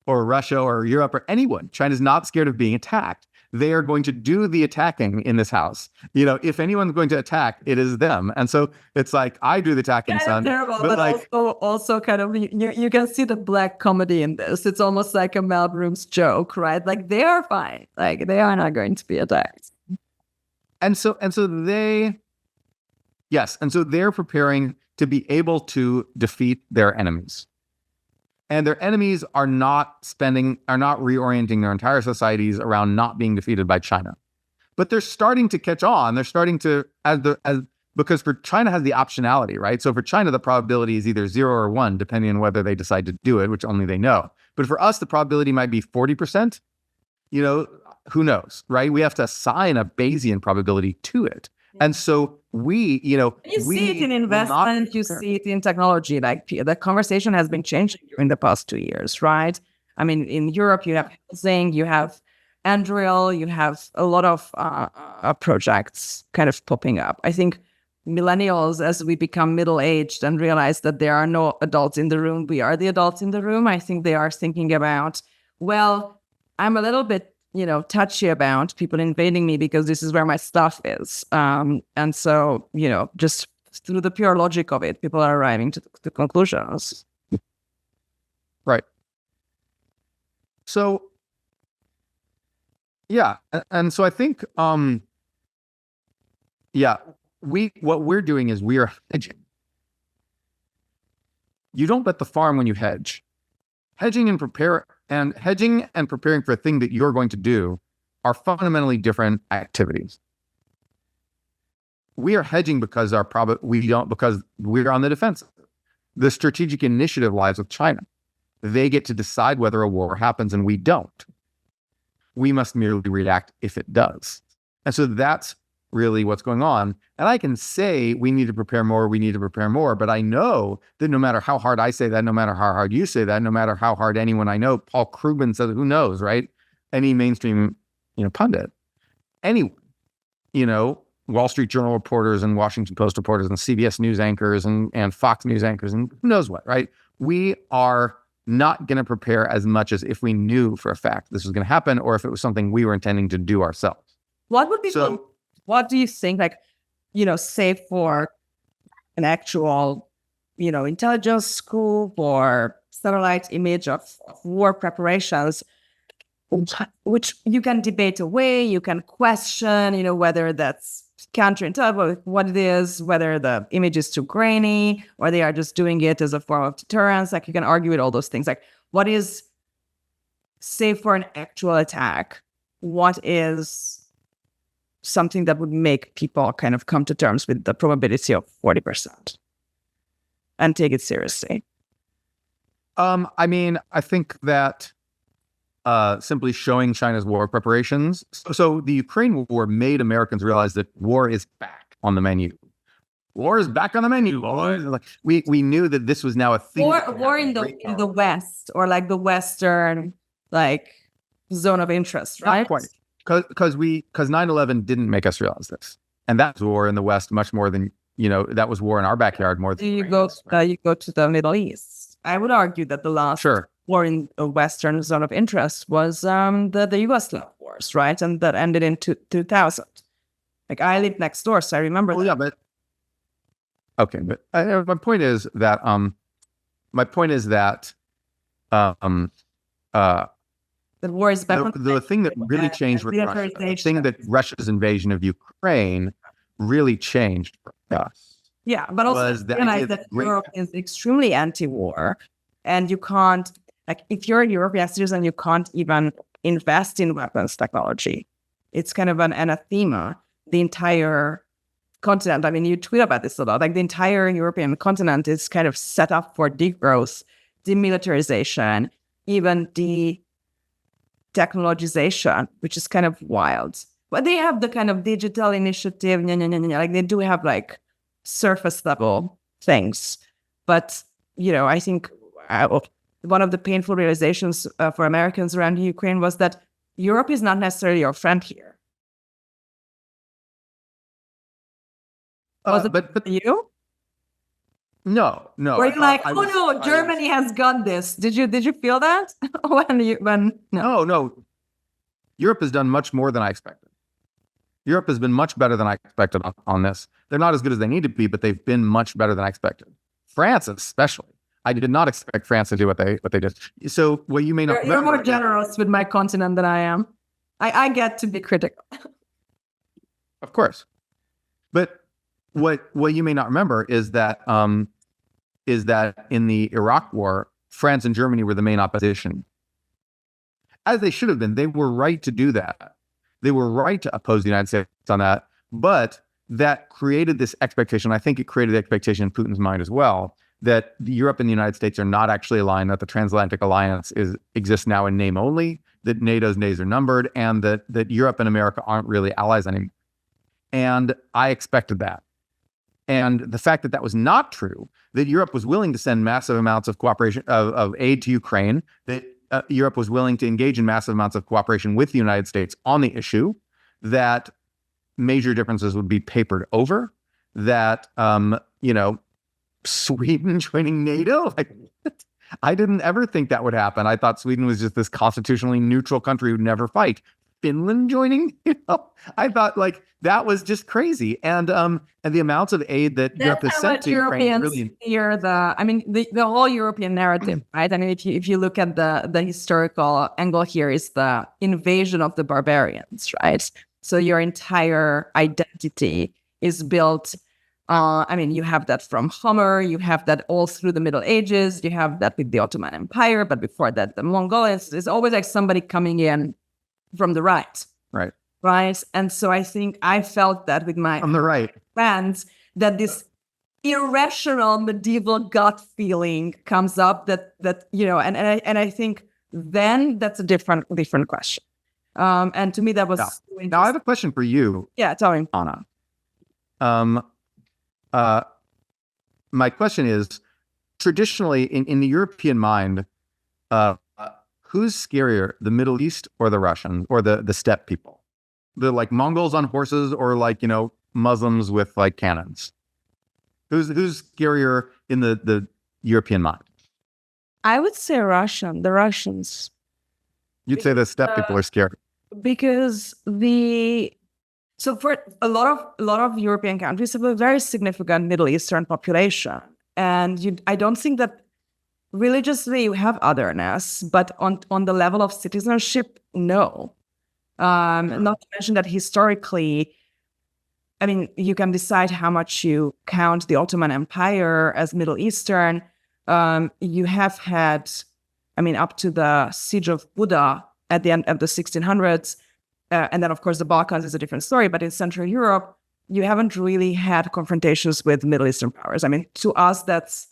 or Russia or Europe or anyone. China's not scared of being attacked. They are going to do the attacking in this house. If anyone's going to attack, it is them. And so it's like, I do the attacking, son. Terrible, but like, also kind of, you can see the black comedy in this. It's almost like a Mel Brooks joke, right? Like, they are fine. Like, they are not going to be attacked. And so they're preparing to be able to defeat their enemies. And their enemies are not reorienting their entire societies around not being defeated by China. But they're starting to catch on. They're starting to, because for China has the optionality, right? So for China, the probability is either 0 or 1, depending on whether they decide to do it, which only they know. But for us, the probability might be 40%. Who knows, right? We have to assign a Bayesian probability to it. And so you see it in investment, you see it in technology. Like the conversation has been changing during the past 2 years, right? I mean, in Europe, you have housing, you have Andrew, you have a lot of projects kind of popping up. I think millennials, as we become middle-aged and realize that there are no adults in the room, we are the adults in the room. I think they are thinking about, well, I'm a little bit touchy about people invading me because this is where my stuff is. And so, just through the pure logic of it, people are arriving to conclusions. Right. So, yeah. And so I think, what we're doing is we are hedging. You don't bet the farm when you hedge. Hedging and preparing for a thing that you're going to do are fundamentally different activities. We are hedging because because we're on the defensive. The strategic initiative lies with China. They get to decide whether a war happens, and we don't. We must merely react if it does. And so that's really what's going on. And I can say we need to prepare more, but I know that no matter how hard I say that, no matter how hard you say that, no matter how hard anyone I know, Paul Krugman says, who knows, right? Any mainstream, pundit, anyone, Wall Street Journal reporters and Washington Post reporters and CBS News anchors and Fox News anchors and who knows what, right? We are not going to prepare as much as if we knew for a fact this was going to happen, or if it was something we were intending to do ourselves. What do you think, say for an actual, intelligence school or satellite image of war preparations, which you can debate away, you can question, whether that's counterintuitive with what it is, whether the image is too grainy, or they are just doing it as a form of deterrence. Like, you can argue with all those things. Like, what is, say for an actual attack, what is something that would make people kind of come to terms with the probability of 40% and take it seriously? I think that simply showing China's war preparations. So the Ukraine war made Americans realize that war is back on the menu. War is back on the menu, boys. Like we knew that this was now a thing. War in the West, or like the Western like zone of interest, right? Not quite, because 9/11 didn't make us realize this, and that was war in the West much more than that was war in our backyard more than you go to the Middle East. I would argue that the last war in a Western zone of interest was the Yugoslav wars, right? And that ended in 2000. Like I lived next door, so I remember. Well, yeah, but okay, but my point is that the war is back. The thing that really changed with Russia, the thing that Russia's invasion of Ukraine really changed for us. Yeah, but also realize that Europe is extremely anti-war, and you can't, like, if you're a European citizen, you can't even invest in weapons technology. It's kind of an anathema. The entire continent, I mean, you tweet about this a lot, like the entire European continent is kind of set up for degrowth, demilitarization, even de-technologization, which is kind of wild. But they have the kind of digital initiative, like they do have like surface level things. But, I think one of the painful realizations for Americans around Ukraine was that Europe is not necessarily your friend here. Was it but you? No. Were you like, Germany has got this? Did you feel that No. Europe has done much more than I expected. Europe has been much better than I expected on this. They're not as good as they need to be, but they've been much better than I expected. France, especially. I did not expect France to do what they did. So what you may not You're more generous with my continent than I am. I get to be critical. Of course. But what you may not remember is that in the Iraq War, France and Germany were the main opposition. As they should have been. They were right to do that. They were right to oppose the United States on that. But that created this expectation. I think it created the expectation in Putin's mind as well, that Europe and the United States are not actually aligned, that the transatlantic alliance exists now in name only, that NATO's days are numbered, and that Europe and America aren't really allies anymore. And I expected that. And the fact that was not true, that Europe was willing to send massive amounts of cooperation, of aid to Ukraine, that Europe was willing to engage in massive amounts of cooperation with the United States on the issue, that major differences would be papered over, that, Sweden joining NATO? Like, I didn't ever think that would happen. I thought Sweden was just this constitutionally neutral country who'd never fight. Finland joining, I thought like that was just crazy. And the amounts of aid that Europe has sent to Ukraine really hear the whole European narrative, right? I mean, if you look at the historical angle here, is the invasion of the barbarians, right? So your entire identity is built. You have that from Homer, you have that all through the Middle Ages, you have that with the Ottoman Empire, but before that, the Mongols. There's always like somebody coming in from the right. Right. And so I think I felt that with my from the right fans, that this irrational medieval gut feeling comes up that and I think then that's a different question. And to me that was now I have a question for you. Yeah, tell me, Anna. My question is, traditionally in the European mind, who's scarier, the Middle East or the Russians or the steppe people? The like Mongols on horses or like, Muslims with like cannons? Who's scarier in the European mind? I would say the Russians. You'd say the steppe people are scary. Because so for a lot of European countries have a very significant Middle Eastern population. And I don't think that religiously you have otherness, but on the level of citizenship, no. Not to mention that historically, I mean, you can decide how much you count the Ottoman Empire as Middle Eastern. You have had, up to the siege of Buda at the end of the 1600s, and then of course the Balkans is a different story, but in Central Europe, you haven't really had confrontations with Middle Eastern powers. I mean, to us, that's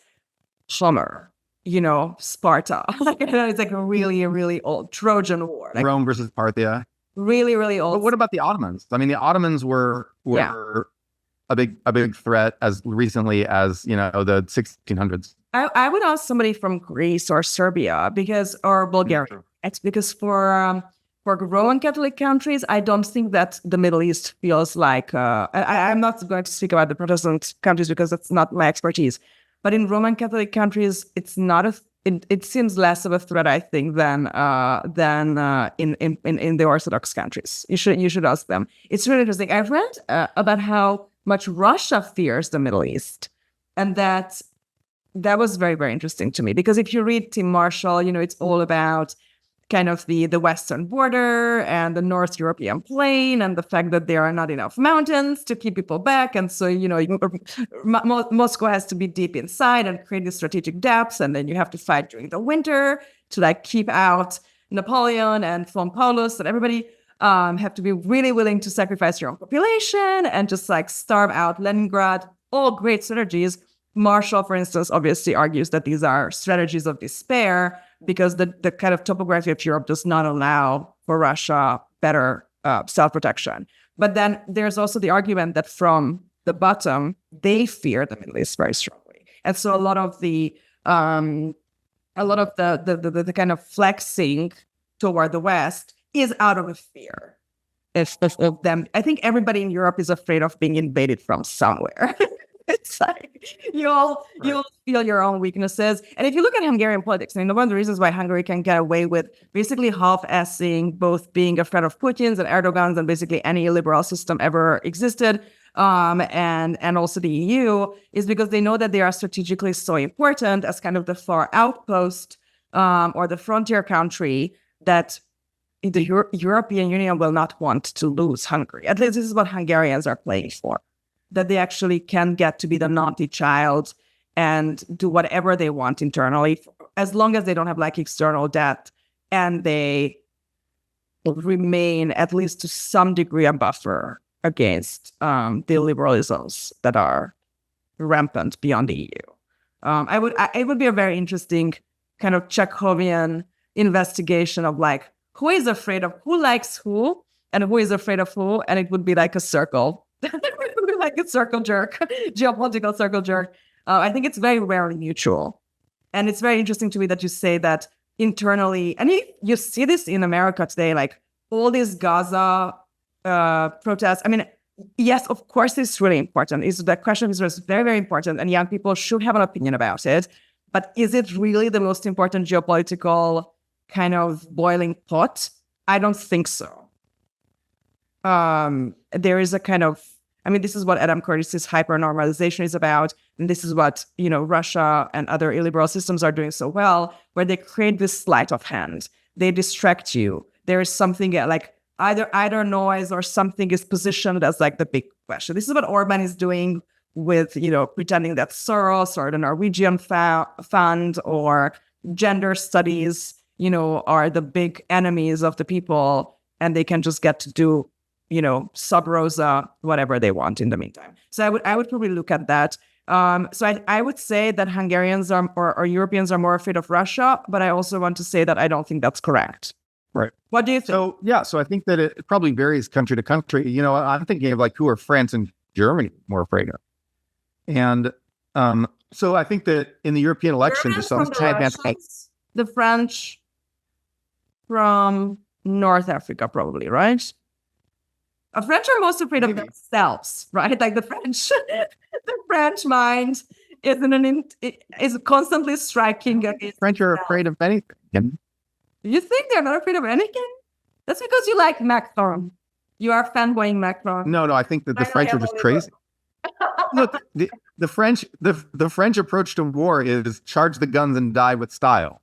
Homer. Sparta. It's like a really, really old Trojan War, like Rome versus Parthia. really, really old. But what about the Ottomans? I mean, the Ottomans were a big threat as recently as the 1600s. I would ask somebody from Greece or Serbia or Bulgaria. It's because for Roman Catholic countries, I don't think that the Middle East feels like. I'm not going to speak about the Protestant countries because that's not my expertise. But in Roman Catholic countries, it's not it seems less of a threat, I think, than in the Orthodox countries. You should ask them. It's really interesting. I've read about how much Russia fears the Middle East, and that was very, very interesting to me, because if you read Tim Marshall, it's all about kind of the western border and the North European plain and the fact that there are not enough mountains to keep people back. And so, Moscow has to be deep inside and create these strategic depths. And then you have to fight during the winter to keep out Napoleon and Von Paulus, and everybody have to be really willing to sacrifice your own population and just starve out Leningrad. All great strategies. Marshall, for instance, obviously argues that these are strategies of despair because the kind of topography of Europe does not allow for Russia better self-protection. But then there's also the argument that from the bottom, they fear the Middle East very strongly. And so a lot of the kind of flexing toward the West is out of a fear of them. I think everybody in Europe is afraid of being invaded from somewhere. It's like you'll feel your own weaknesses. And if you look at Hungarian politics, one of the reasons why Hungary can get away with basically half-assing both being a friend of Putin's and Erdogan's and basically any liberal system ever existed, and also the EU, is because they know that they are strategically so important as kind of the far outpost or the frontier country that the European Union will not want to lose Hungary. At least this is what Hungarians are playing for. That they actually can get to be the naughty child and do whatever they want internally, as long as they don't have external debt and they remain at least to some degree a buffer against the liberalisms that are rampant beyond the EU. It would be a very interesting kind of Chekhovian investigation of who is afraid of who likes who and who is afraid of who, and it would be like a circle. Like a circle jerk, geopolitical circle jerk. I think it's very rarely mutual. And it's very interesting to me that you say that internally, and you see this in America today, all these Gaza protests. I mean, yes, of course, it's really important. The question is very, very important, and young people should have an opinion about it. But is it really the most important geopolitical kind of boiling pot? I don't think so. There is a kind of, this is what Adam Curtis's hyper-normalization is about. And this is what, Russia and other illiberal systems are doing so well, where they create this sleight of hand. They distract you. There is something either noise or something is positioned as the big question. This is what Orban is doing with, pretending that Soros or the Norwegian fund or gender studies, are the big enemies of the people, and they can just get to do sub rosa, whatever they want in the meantime. So I would probably look at that. So I would say that Hungarians or Europeans are more afraid of Russia, but I also want to say that I don't think that's correct. Right. What do you think? So I think that it probably varies country to country. I'm thinking of who are France and Germany more afraid of. And so I think that in the European elections, the French from North Africa, probably, right? French are most afraid of themselves, right? The French mind is constantly striking against. French are afraid of anything. You think they're not afraid of anything? That's because you like Macron. You are fanboying Macron. No, I think that the French are just crazy. Look, the French approach to war is charge the guns and die with style.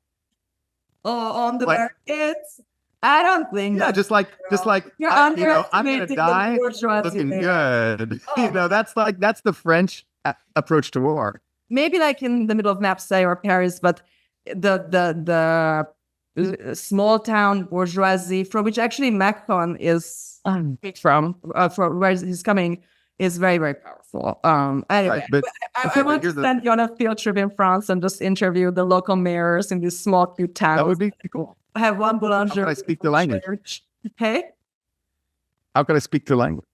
Oh, on the barricades. I don't think. Yeah, just like I'm gonna die looking good. Oh. That's the French approach to war. Maybe in the middle of Marseille or Paris, but the small town bourgeoisie from which actually Macron is from where he's coming, is very, very powerful. Anyway, Right, but I want to send you on a field trip in France and just interview the local mayors in these small, cute towns. that would be cool. I have one How boulanger. could I speak the language? Hey, How could I speak the language?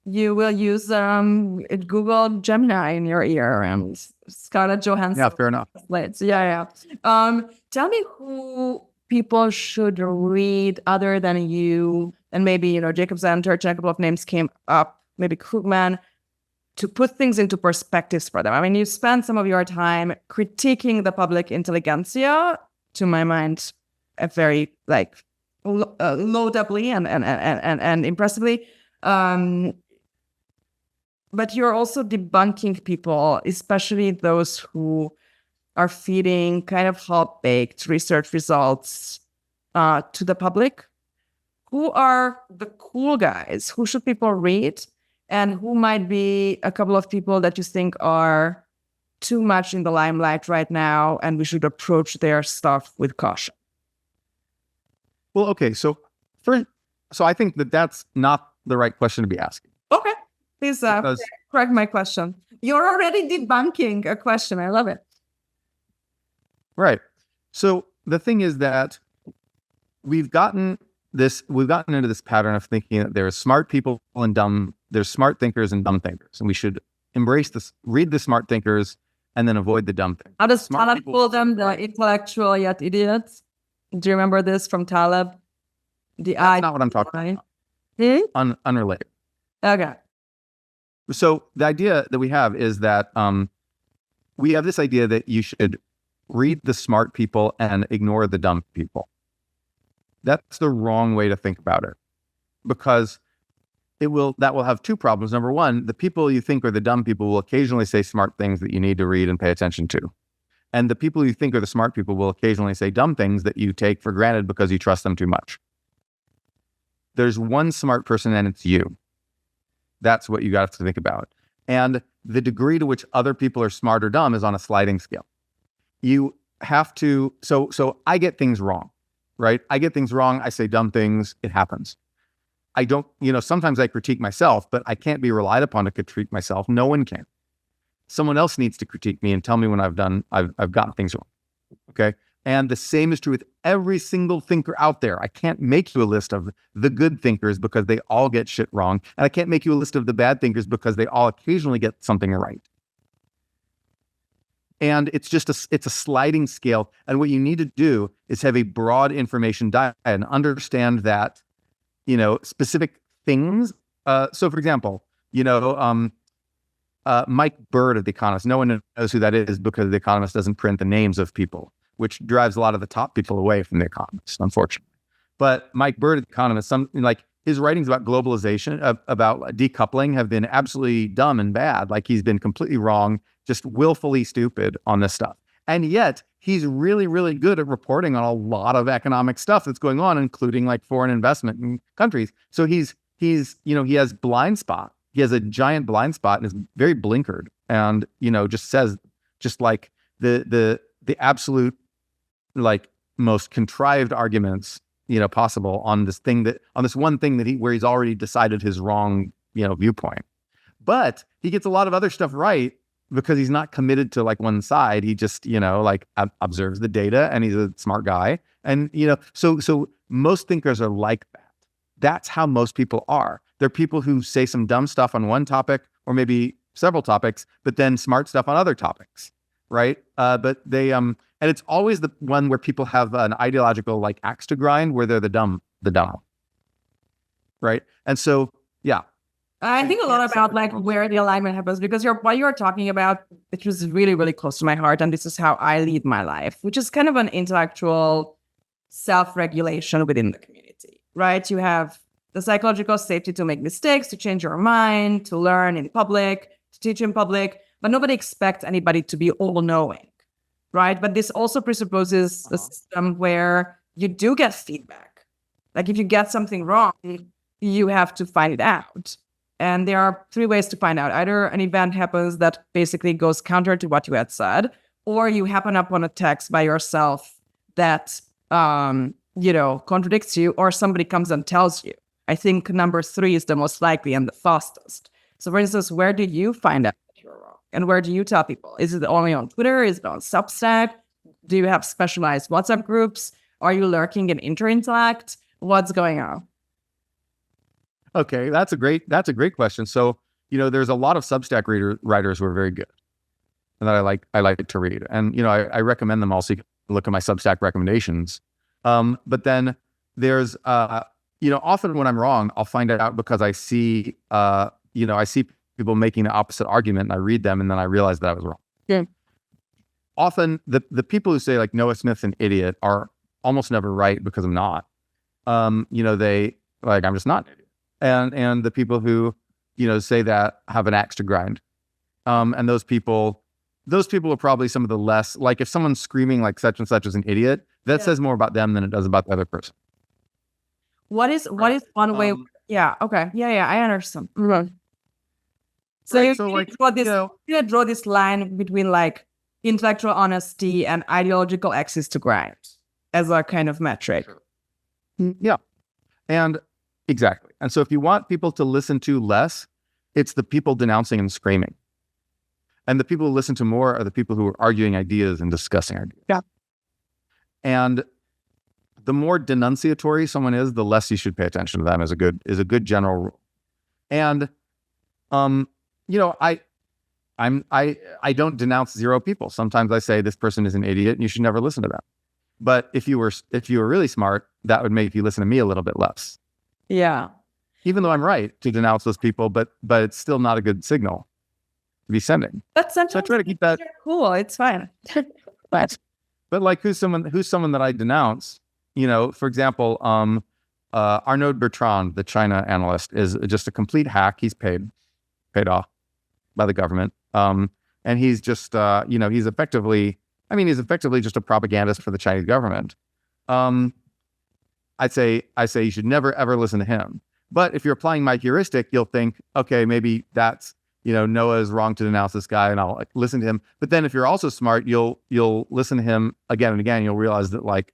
you will use Google Gemini in your ear and Scarlett Johansson. Yeah, fair enough. Yeah. Tell me who people should read other than you, and maybe, Jacobsen, Turchin, a couple of names came up, maybe Krugman, to put things into perspectives for them. I mean, you spend some of your time critiquing the public intelligentsia, to my mind, very laudably and impressively. But you're also debunking people, especially those who are feeding kind of half-baked research results to the public. Who are the cool guys? Who should people read? And who might be a couple of people that you think are too much in the limelight right now and we should approach their stuff with caution? Well, okay, so I think that's not the right question to be asking. Okay. Please correct my question. You're already debunking a question. I love it. Right. So the thing is that we've gotten into this pattern of thinking that there are smart people and there's smart thinkers and dumb thinkers. And we should embrace this, read the smart thinkers and then avoid the dumb thinkers. How does Taleb call them? The intellectual yet idiots? Do you remember this from Taleb? That's not what I'm talking about. Unrelated. Okay. So the idea that we have is that we have this idea that you should read the smart people and ignore the dumb people. That's the wrong way to think about it, because that will have two problems. Number one, the people you think are the dumb people will occasionally say smart things that you need to read and pay attention to. And the people you think are the smart people will occasionally say dumb things that you take for granted because you trust them too much. There's one smart person and it's you. That's what you got to think about. And the degree to which other people are smart or dumb is on a sliding scale. You have to, so I get things wrong, right? I get things wrong. I say dumb things. It happens. I don't, sometimes I critique myself, but I can't be relied upon to critique myself. No one can. Someone else needs to critique me and tell me when I've gotten things wrong. Okay. And the same is true with every single thinker out there. I can't make you a list of the good thinkers because they all get shit wrong. And I can't make you a list of the bad thinkers because they all occasionally get something right. And it's just it's a sliding scale. And what you need to do is have a broad information diet and understand that, specific things. So for example, Mike Bird of The Economist, no one knows who that is because The Economist doesn't print the names of people, which drives a lot of the top people away from The Economist, unfortunately. But Mike Bird of The Economist, his writings about globalization, about decoupling have been absolutely dumb and bad. Like he's been completely wrong, just willfully stupid on this stuff. And yet he's really, really good at reporting on a lot of economic stuff that's going on, including like foreign investment in countries. So he has blind spot. He has a giant blind spot and is very blinkered and, just says just like the absolute like most contrived arguments, possible on this one thing where he's already decided his wrong, viewpoint. But he gets a lot of other stuff right because he's not committed to like one side. He just, observes the data and he's a smart guy. And, so most thinkers are like that. That's how most people are. They're people who say some dumb stuff on one topic or maybe several topics, but then smart stuff on other topics. Right. But they, and it's always the one where people have an ideological like axe to grind where they're the dumb. Right. And so, yeah. I think a lot about like where the alignment happens, because what you're talking about, which was really, really close to my heart. And this is how I lead my life, which is kind of an intellectual self-regulation within the community, right? You have the psychological safety to make mistakes, to change your mind, to learn in public, to teach in public, but nobody expects anybody to be all-knowing, right? But this also presupposes a system where you do get feedback. Like if you get something wrong, you have to find it out. And there are three ways to find out. Either an event happens that basically goes counter to what you had said, or you happen upon a text by yourself that, contradicts you, or somebody comes and tells you. I think number three is the most likely and the fastest. So for instance, where do you find out that you're wrong? And where do you tell people? Is it only on Twitter? Is it on Substack? Do you have specialized WhatsApp groups? Are you lurking in Interintellect? What's going on? Okay, that's a great question. So, there's a lot of Substack writers who are very good and that I like to read. And, I recommend them also. You can look at my Substack recommendations. But then there's, often when I'm wrong, I'll find it out because I see, I see people making the opposite argument and I read them and then I realize that I was wrong. Yeah. Often the people who say like Noah Smith's an idiot are almost never right because I'm not. They like, I'm just not an idiot. And the people who, say that have an axe to grind. And those people are probably some of the less, like if someone's screaming like such and such is an idiot, that says more about them than it does about the other person. What is one way? Yeah. Okay. Yeah. I understand. Mm-hmm. So right, you so like, draw this line between like intellectual honesty and ideological axis to grind as a kind of metric. Yeah. And exactly. And so if you want people to listen to less, it's the people denouncing and screaming. And the people who listen to more are the people who are arguing ideas and discussing ideas. Yeah. And the more denunciatory someone is, the less you should pay attention to them is a good general rule. And I don't denounce zero people. Sometimes I say this person is an idiot and you should never listen to them. But if you were really smart, that would make you listen to me a little bit less. Yeah. Even though I'm right to denounce those people, but it's still not a good signal to be sending. But sometimes so I try to keep that cool. It's fine. but like who's someone that I denounce? For example, Arnaud Bertrand, the China analyst, is just a complete hack. He's paid off by the government. And he's just he's effectively just a propagandist for the Chinese government. I say you should never ever listen to him. But if you're applying my heuristic, you'll think, okay, maybe that's, Noah is wrong to denounce this guy and I'll listen to him. But then if you're also smart, you'll listen to him again and again. You'll realize that like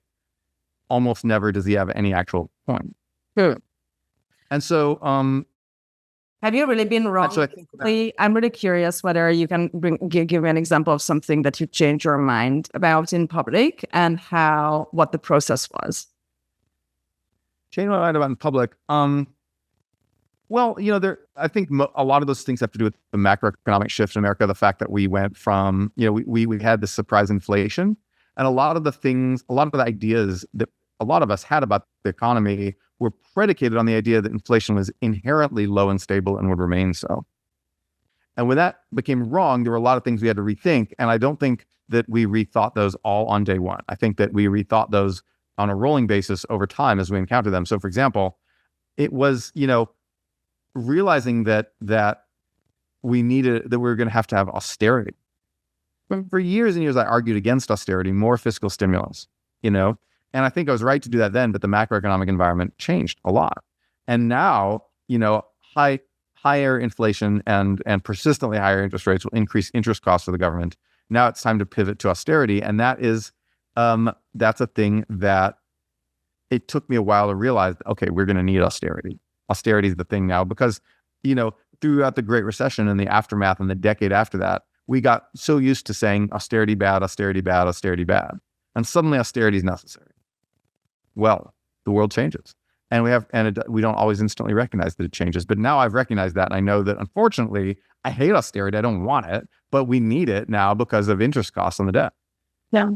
almost never does he have any actual point. And so, have you really been wrong? I'm really curious whether you can give me an example of something that you changed your mind about in public and what the process was. Change my mind about in public. Well, I think a lot of those things have to do with the macroeconomic shift in America. The fact that we went from, we had this surprise inflation, and a lot of the ideas that a lot of us had about the economy were predicated on the idea that inflation was inherently low and stable and would remain so. And when that became wrong, there were a lot of things we had to rethink. And I don't think that we rethought those all on day one. I think that we rethought those on a rolling basis over time as we encounter them. So for example, it was, realizing that we were going to have austerity. For years and years, I argued against austerity, more fiscal stimulus, and I think I was right to do that then, but the macroeconomic environment changed a lot. And now, higher inflation and persistently higher interest rates will increase interest costs for the government. Now it's time to pivot to austerity. And that is, that's a thing that it took me a while to realize, okay, we're going to need austerity. Austerity is the thing now because, throughout the Great Recession and the aftermath and the decade after that, we got so used to saying austerity bad, austerity bad, austerity bad. And suddenly austerity is necessary. Well, the world changes. And we don't always instantly recognize that it changes. But now I've recognized that. And I know that unfortunately, I hate austerity. I don't want it, but we need it now because of interest costs on the debt. Yeah.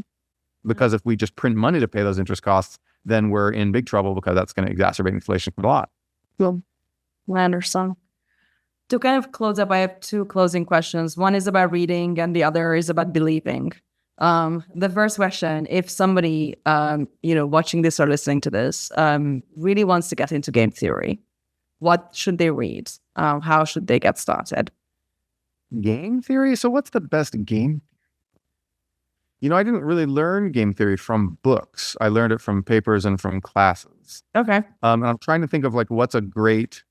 Because if we just print money to pay those interest costs, then we're in big trouble because that's going to exacerbate inflation a lot. Well, I understand. To kind of close up, I have two closing questions. One is about reading and the other is about believing. The first question, if somebody, watching this or listening to this, really wants to get into game theory, what should they read? How should they get started? Game theory? So what's the best game? I didn't really learn game theory from books. I learned it from papers and from classes. Okay. And I'm trying to think of like, what's a great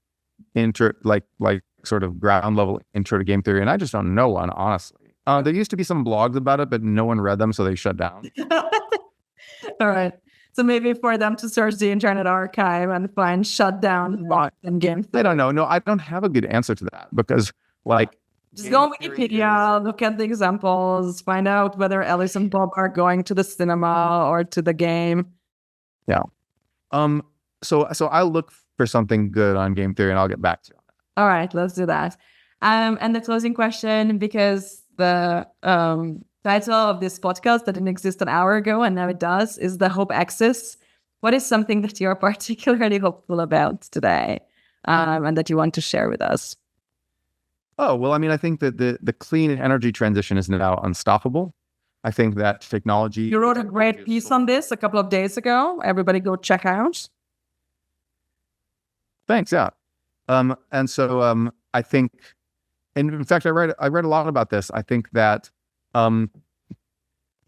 sort of ground level intro to game theory. And I just don't know one, honestly. There used to be some blogs about it, but no one read them, so they shut down. All right. So maybe for them to search the Internet Archive and find shut down and games. I don't know. No, I don't have a good answer to that because, like, just go on Wikipedia, look at the examples, find out whether Alice and Bob are going to the cinema or to the game. Yeah. So I'll look for something good on game theory and I'll get back to you. All right, let's do that. And the closing question, because the title of this podcast that didn't exist an hour ago and now it does, is the hope axis. What is something that you're particularly hopeful about today and that you want to share with us? Oh, well, I mean, I think that the clean energy transition is now unstoppable. I think that technology... You wrote a great piece on this a couple of days ago. Everybody go check out. Thanks, yeah. And so I think, and in fact, I read a lot about this. I think that all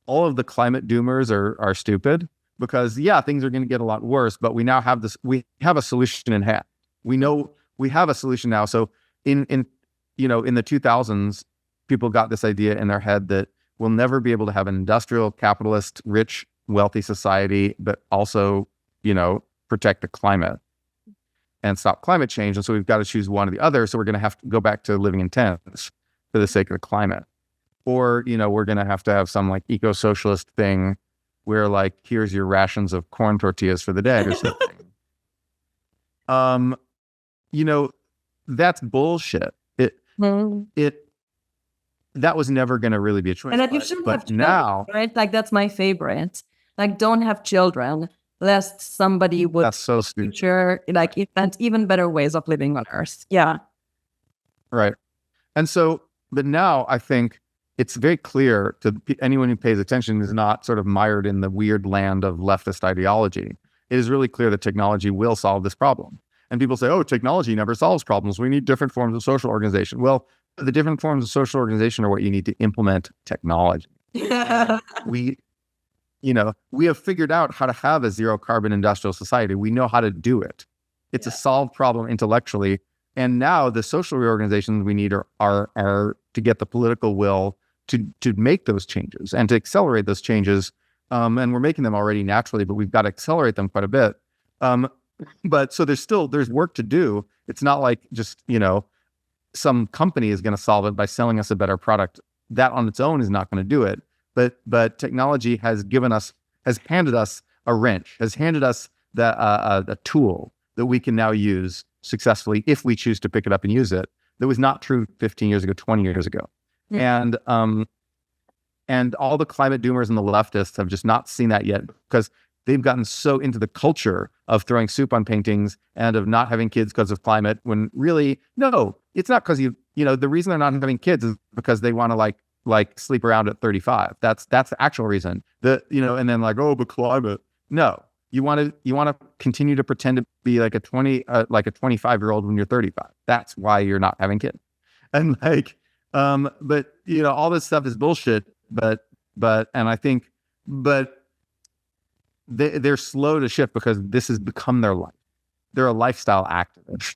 of the climate doomers are stupid because, yeah, things are going to get a lot worse, but we now have we have a solution in hand. We know we have a solution now. So in the 2000s, people got this idea in their head that we'll never be able to have an industrial, capitalist, rich, wealthy society, but also, protect the climate and stop climate change. And so we've got to choose one or the other. So we're going to have to go back to living in tents for the sake of the climate. Or, we're going to have some like eco-socialist thing where like, here's your rations of corn tortillas for the day or something. That's bullshit. That was never going to really be a choice. And that you shouldn't have children, now, right? Like, that's my favorite. Like, don't have children, lest somebody would that's so stupid. Future, like, invent even better ways of living on Earth. Yeah. Right. And so, but now I think it's very clear to anyone who pays attention is not sort of mired in the weird land of leftist ideology. It is really clear that technology will solve this problem. And people say, oh, technology never solves problems. We need different forms of social organization. Well, the different forms of social organization are what you need to implement technology. Yeah. We have figured out how to have a zero carbon industrial society. We know how to do it. It's a solved problem intellectually. And now the social reorganizations we need are to get the political will to make those changes and to accelerate those changes. And we're making them already naturally, but we've got to accelerate them quite a bit. But so there's work to do. It's not like just, some company is going to solve it by selling us a better product. That on its own is not going to do it. But technology has handed us a wrench, has handed us a tool that we can now use successfully if we choose to pick it up and use it. That was not true 15 years ago, 20 years ago. Mm-hmm. And all the climate doomers and the leftists have just not seen that yet because they've gotten so into the culture of throwing soup on paintings and of not having kids because of climate, when really, no, it's not because the reason they're not having kids is because they want to like sleep around at 35. That's the actual reason. And then like, oh, but climate. No, you want to continue to pretend to be like a 25-year-old when you're 35. That's why you're not having kids. And but all this stuff is bullshit. But they're slow to shift because this has become their life. They're a lifestyle activist.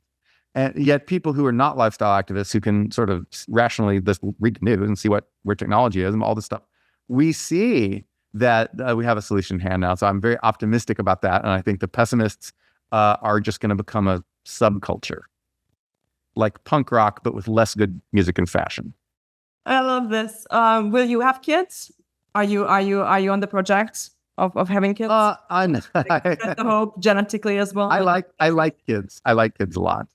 And yet people who are not lifestyle activists, who can sort of rationally just read the news and see where technology is and all this stuff, we see that we have a solution in hand now. So I'm very optimistic about that. And I think the pessimists are just going to become a subculture, like punk rock, but with less good music and fashion. I love this. Will you have kids? Are you on the project of having kids? The hope genetically as well. I like kids. I like kids a lot.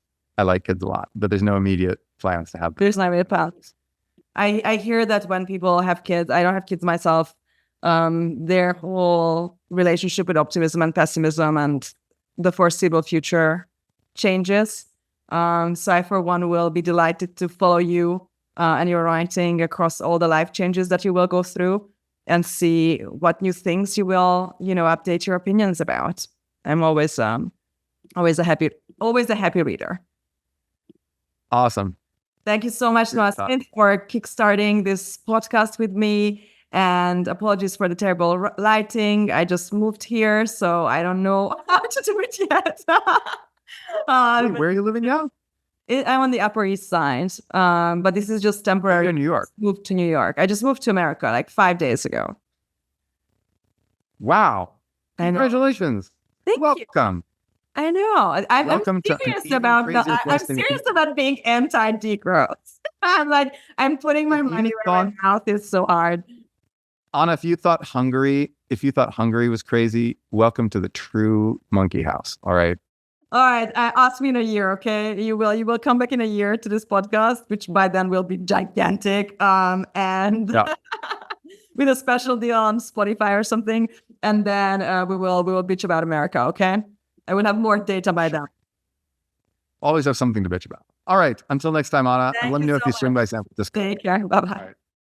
But there's no immediate plans to have them. There's no immediate plans. I hear that when people have kids, I don't have kids myself, their whole relationship with optimism and pessimism and the foreseeable future changes. So I, for one, will be delighted to follow you and your writing across all the life changes that you will go through and see what new things you will, update your opinions about. I'm always a happy reader. Awesome. Thank you so much, Noah Smith, for kickstarting this podcast with me. And apologies for the terrible lighting. I just moved here, so I don't know how to do it yet. Where are you living now? I'm on the Upper East Side, but this is just temporary. You're in New York. Moved to New York. I just moved to America like 5 days ago. Wow. I know. Congratulations. Thank you. Welcome. I know. I'm Welcome to an serious even about crazier I'm place than serious you. about being anti-degrowth. I'm like, I'm putting my If you money where my thought- mouth is so hard. Anna, if you thought Hungary was crazy, welcome to the true monkey house. All right. All right, ask me in a year, okay? You will come back in a year to this podcast, which by then will be gigantic, and Yeah. with a special deal on Spotify or something, and then we will bitch about America, okay? I will have more data by then. Always have something to bitch about. All right. Until next time, Anna. Thank And let me you know so if you swing much. by San Francisco. Take care. Bye bye. All right.